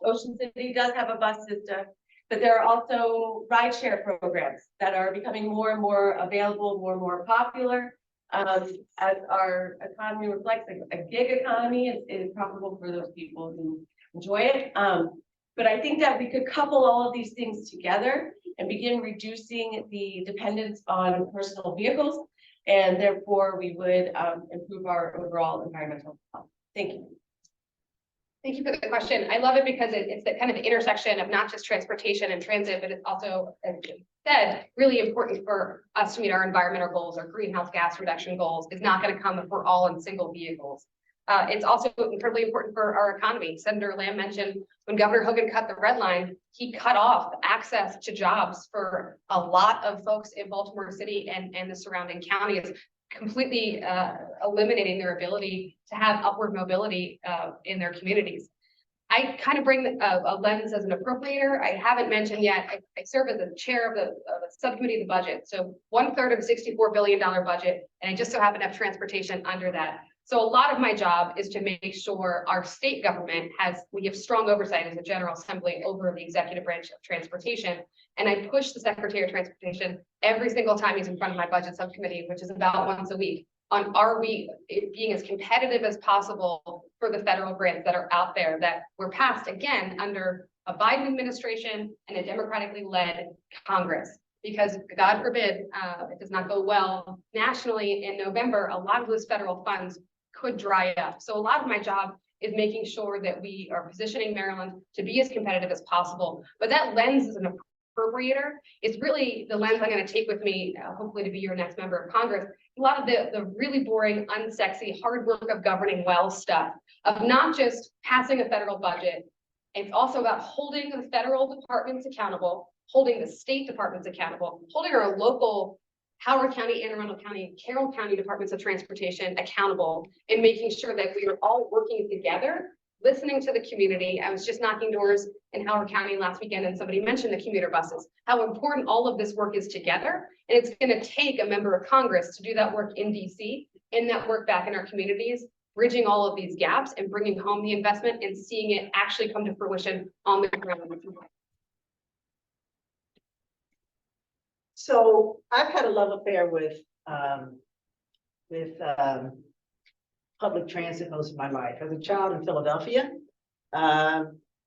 Ocean City does have a bus system, but there are also rideshare programs that are becoming more and more available, more and more popular. As our economy reflects, a gig economy is profitable for those people who enjoy it. But I think that we could couple all of these things together and begin reducing the dependence on personal vehicles. And therefore, we would improve our overall environmental health. Thank you. Thank you for the question. I love it because it's the kind of intersection of not just transportation and transit, but it's also, as you said, really important for us to meet our environmental goals, our greenhouse gas reduction goals. It's not going to come if we're all in single vehicles. It's also incredibly important for our economy. Senator Lamb mentioned when Governor Hogan cut the red line, he cut off access to jobs for a lot of folks in Baltimore City and the surrounding counties, completely eliminating their ability to have upward mobility in their communities. I kind of bring a lens as an appropriator. I haven't mentioned yet, I serve as the chair of the subcommittee of the budget. So 1/3 of a $64 billion budget, and I just so happen to have transportation under that. So a lot of my job is to make sure our state government we have strong oversight as a General Assembly over the executive branch of transportation. And I push the Secretary of Transportation every single time he's in front of my budget subcommittee, which is about once a week, on are we being as competitive as possible for the federal grants that are out there that were passed again under a Biden administration and a democratically led Congress. Because God forbid, it does not go well nationally in November, a lot of those federal funds could dry up. So a lot of my job is making sure that we are positioning Maryland to be as competitive as possible. But that lens is an appropriator. It's really the lens I'm going to take with me, hopefully to be your next member of Congress. A lot of the really boring, unsexy, hard work of governing well stuff, of not just passing a federal budget. It's also about holding the federal departments accountable, holding the state departments accountable, holding our local Howard County, Anne Arundel County, Carroll County Departments of Transportation accountable, and making sure that we are all working together, listening to the community. I was just knocking doors in Howard County last weekend, and somebody mentioned the commuter buses, how important all of this work is together. And it's going to take a member of Congress to do that work in DC, and that work back in our communities, bridging all of these gaps and bringing home the investment and seeing it actually come to fruition on the ground. So I've had a love affair with public transit most of my life. As a child in Philadelphia,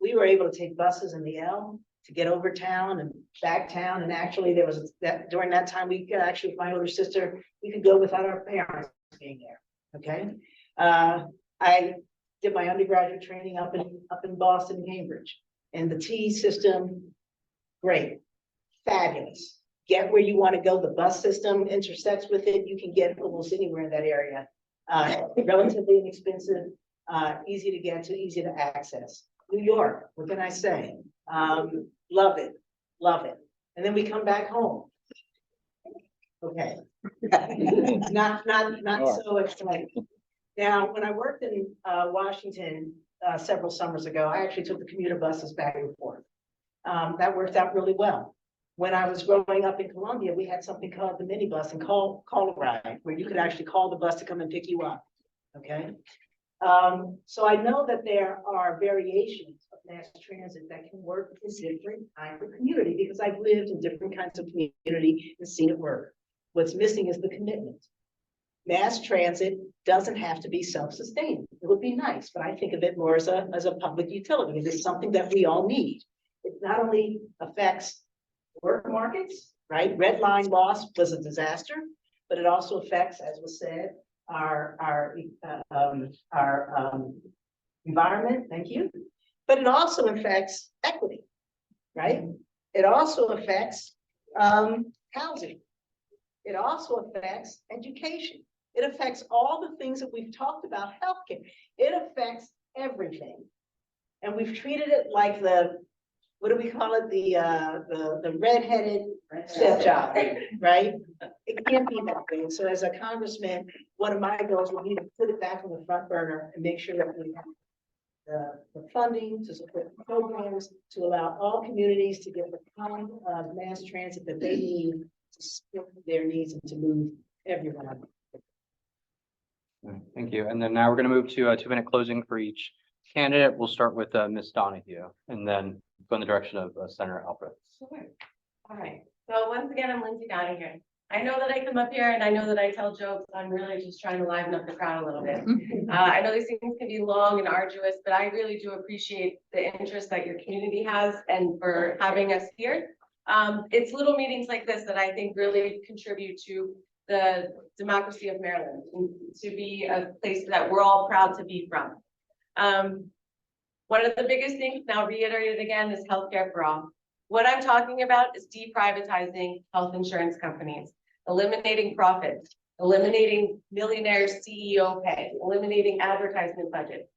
we were able to take buses in the L to get over town and back town. And actually there was that during that time, we could actually, with my older sister, we could go without our parents being there. Okay. I did my undergraduate training up in Boston, Cambridge, and the T system, great, fabulous. Get where you want to go. The bus system intersects with it. You can get almost anywhere in that area. Relatively inexpensive, easy to get to, easy to access. New York, what can I say? Love it, love it. And then we come back home. Okay. not so exciting. Now, when I worked in Washington several summers ago, I actually took the commuter buses back and forth. That worked out really well. When I was growing up in Columbia, we had something called the minibus and call a ride, where you could actually call the bus to come and pick you up. Okay. So I know that there are variations of mass transit that can work in different kinds of community, because I've lived in different kinds of community and seen it work. What's missing is the commitment. Mass transit doesn't have to be self-sustained. It would be nice, but I think of it more as a public utility. It is something that we all need. It not only affects work markets, right? Red line loss was a disaster, but it also affects, as was said, our environment. Thank you. but it also affects equity, right? It also affects housing. It also affects education. It affects all the things that we've talked about, healthcare. It affects everything. And we've treated it like the, what do we call it? The redheaded stepchild, right? It can't be that way. So as a congressman, one of my goals will be to put it back on the front burner and make sure that we have the funding to support programs, to allow all communities to get the kind of mass transit that they need to support their needs and to move everyone. Thank you. And then now we're going to move to a 2-minute closing for each candidate. We'll start with Ms. Donahue and then go in the direction of Senator Elfreth. Sure. All right. So once again, I'm Lindsay Donahue. I know that I come up here and I know that I tell jokes. I'm really just trying to liven up the crowd a little bit. I know these things can be long and arduous, but I really do appreciate the interest that your community has and for having us here. It's little meetings like this that I think really contribute to the democracy of Maryland, and to be a place that we're all proud to be from. One of the biggest things, now reiterated again, is healthcare for all. What I'm talking about is deprivatizing health insurance companies, eliminating profits, eliminating millionaires' CEO pay, eliminating advertisement budget,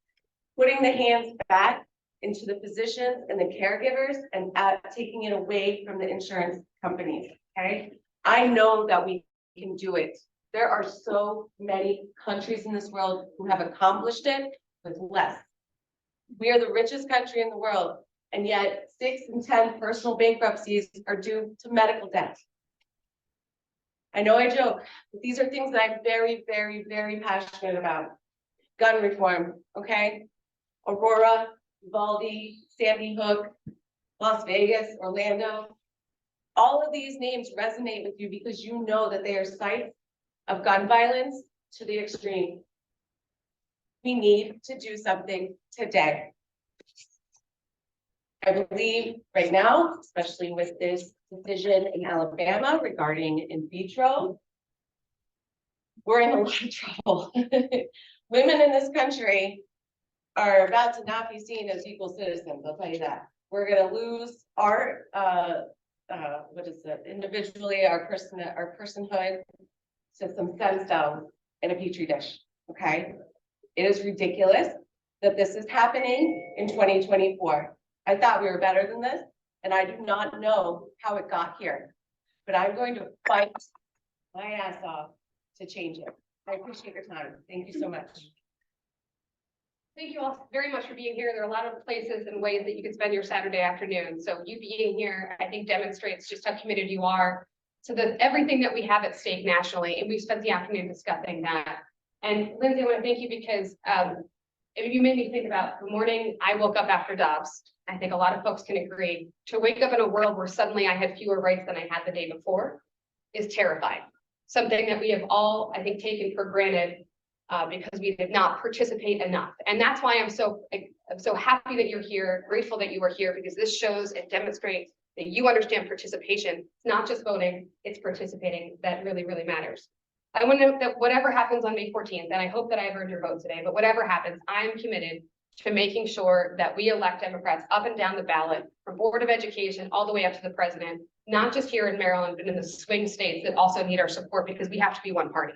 putting the hands back into the physicians and the caregivers and taking it away from the insurance companies, okay? I know that we can do it. There are so many countries in this world who have accomplished it with less. We are the richest country in the world, and yet 6 in 10 personal bankruptcies are due to medical debt. I know I joke, but these are things that I'm very, very, very passionate about. Gun reform, okay? Aurora, Uvalde, Sandy Hook, Las Vegas, Orlando. All of these names resonate with you because you know that they are sites of gun violence to the extreme. We need to do something today. I believe right now, especially with this decision in Alabama regarding in vitro, we're in a lot of trouble. Women in this country are about to not be seen as equal citizens, I'll tell you that. We're gonna lose our, what is it, individually, our personhood to some stem cells in a petri dish, okay? It is ridiculous that this is happening in 2024. I thought we were better than this, and I do not know how it got here, but I'm going to fight my ass off to change it. I appreciate your time. Thank you so much. Thank you all very much for being here. There are a lot of places and ways that you can spend your Saturday afternoon. So you being here, I think, demonstrates just how committed you are to everything that we have at stake nationally. And we spent the afternoon discussing that. And Lindsay, I want to thank you because you made me think about the morning I woke up after Dobbs. I think a lot of folks can agree, to wake up in a world where suddenly I had fewer rights than I had the day before is terrifying. Something that we have all, I think, taken for granted because we did not participate enough. And that's why I'm so happy that you're here, grateful that you are here, because this shows and demonstrates that you understand participation. It's not just voting, it's participating that really, really matters. I want to note that whatever happens on May 14th, and I hope that I've earned your vote today, but whatever happens, I am committed to making sure that we elect Democrats up and down the ballot, from Board of Education all the way up to the president, not just here in Maryland, but in the swing states that also need our support, because we have to be one party.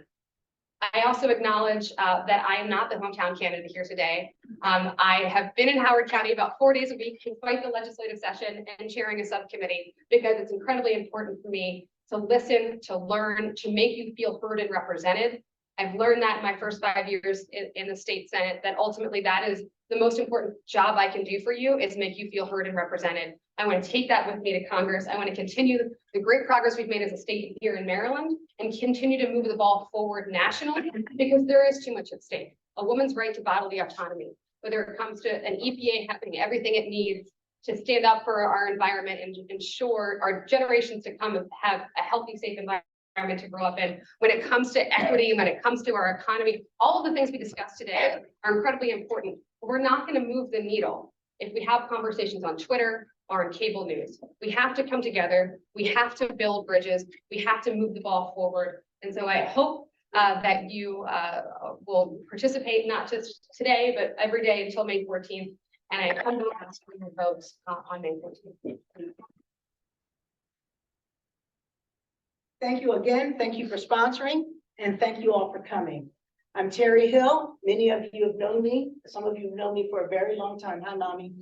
I also acknowledge that I am not the hometown candidate here today. I have been in Howard County about 4 days a week to fight the legislative session and chairing a subcommittee, because it's incredibly important for me to listen, to learn, to make you feel heard and represented. I've learned that in my first 5 years in the state Senate, that ultimately that is the most important job I can do for you, is make you feel heard and represented. I want to take that with me to Congress. I want to continue the great progress we've made as a state here in Maryland and continue to move the ball forward nationally, because there is too much at stake. A woman's right to bodily autonomy, whether it comes to an EPA having everything it needs to stand up for our environment and ensure our generations to come have a healthy, safe environment to grow up in. When it comes to equity, when it comes to our economy, all of the things we discussed today are incredibly important. We're not going to move the needle if we have conversations on Twitter or on cable news. We have to come together. We have to build bridges. We have to move the ball forward. And so I hope that you will participate, not just today, but every day until May 14th. And I humbly ask for your votes on May 14th. Thank you again. Thank you for sponsoring, and thank you all for coming. I'm Terri Hill. Many of you have known me. Some of you have known me for a very long time. Hi, Nami.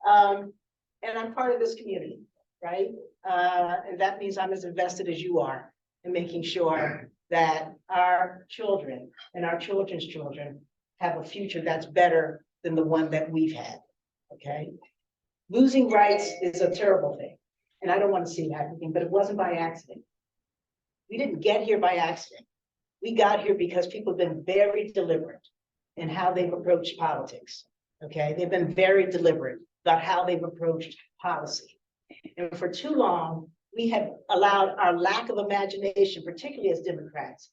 And I'm part of this community, right? And that means I'm as invested as you are in making sure that our children and our children's children have a future that's better than the one that we've had, okay? Losing rights is a terrible thing, and I don't want to see that happening, but it wasn't by accident. We didn't get here by accident. We got here because people have been very deliberate in how they've approached politics, okay? They've been very deliberate about how they've approached policy. And for too long, we have allowed our lack of imagination, particularly as Democrats,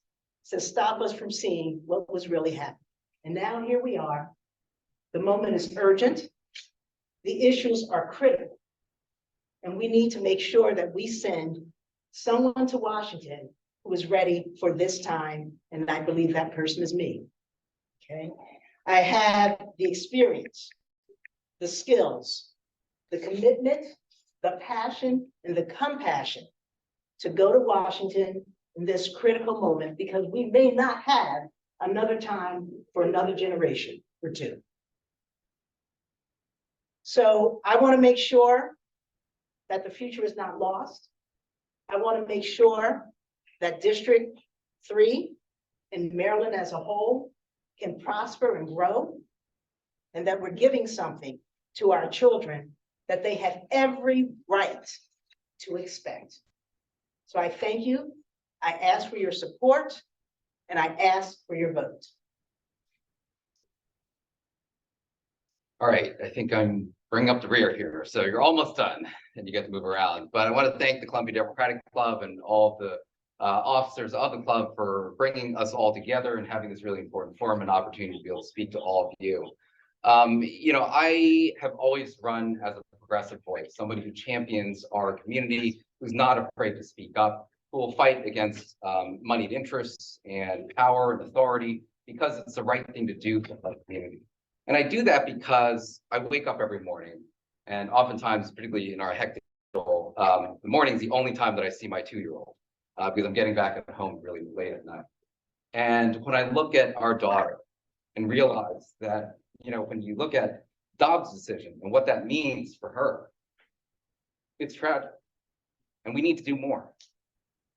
to stop us from seeing what was really happening. And now here we are. The moment is urgent. The issues are critical. And we need to make sure that we send someone to Washington who is ready for this time. And I believe that person is me, okay? I have the experience, the skills, the commitment, the passion, and the compassion to go to Washington in this critical moment, because we may not have another time for another generation or two. So I want to make sure that the future is not lost. I want to make sure that District 3 and Maryland as a whole can prosper and grow, and that we're giving something to our children that they have every right to expect. So I thank you. I ask for your support, and I ask for your vote. All right, I think I'm bringing up the rear here. So you're almost done and you get to move around. But I want to thank the Columbia Democratic Club and all the officers of the club for bringing us all together and having this really important forum and opportunity to be able to speak to all of you. You know, I have always run as a progressive voice, somebody who champions our community, who's not afraid to speak up, who will fight against moneyed interests and power and authority, because it's the right thing to do for the community. And I do that because I wake up every morning, and oftentimes, particularly in our hectic schedule, the morning is the only time that I see my 2-year-old, because I'm getting back at home really late at night. And when I look at our daughter and realize that, you know, when you look at Dobbs' decision and what that means for her, it's tragic. And we need to do more.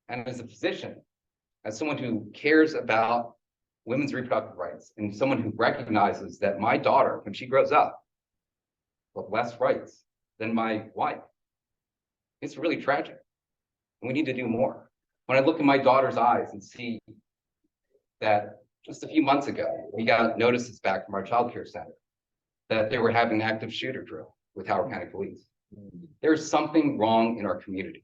And as a physician, as someone who cares about women's reproductive rights, and someone who recognizes that my daughter, when she grows up, will have less rights than my wife, it's really tragic. And we need to do more. When I look in my daughter's eyes and see that just a few months ago, we got notices back from our child care center that they were having an active shooter drill with Howard County Police. There's something wrong in our community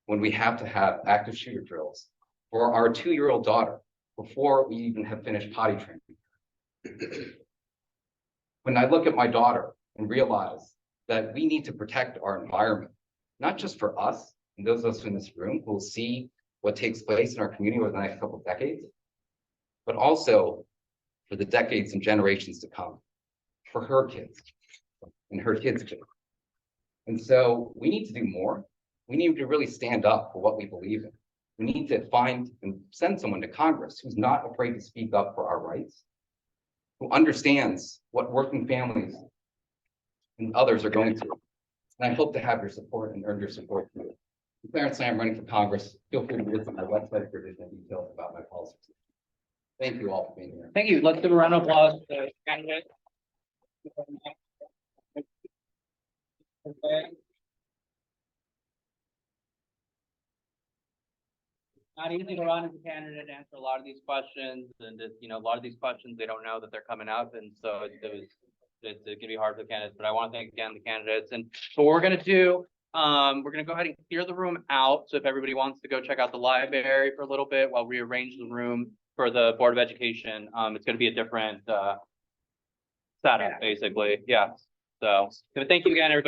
when we have to have active shooter drills for our 2-year-old daughter before we even have finished potty training. When I look at my daughter and realize that we need to protect our environment, not just for us and those of us in this room who will see what takes place in our community over the next couple of decades, but also for the decades and generations to come, for her kids and her kids' kids. And so we need to do more. We need to really stand up for what we believe in. We need to find and send someone to Congress who's not afraid to speak up for our rights, who understands what working families and others are going through. And I hope to have your support and earn your support too. Clarence and I am running for Congress. Feel free to visit my website for additional details about my policies. Thank you all for being here. Thank you. Let's give a round of applause to the candidate. Okay. Not easy to run as a candidate and answer a lot of these questions, and you know, a lot of these questions they don't know that they're coming up, and so it can be hard for the candidates. But I want to thank again the candidates, and so what we're gonna do, we're gonna go ahead and clear the room out. So if everybody wants to go check out the library for a little bit while we arrange the room for the Board of Education, it's gonna be a different setup, basically. Yeah. So thank you again, everybody.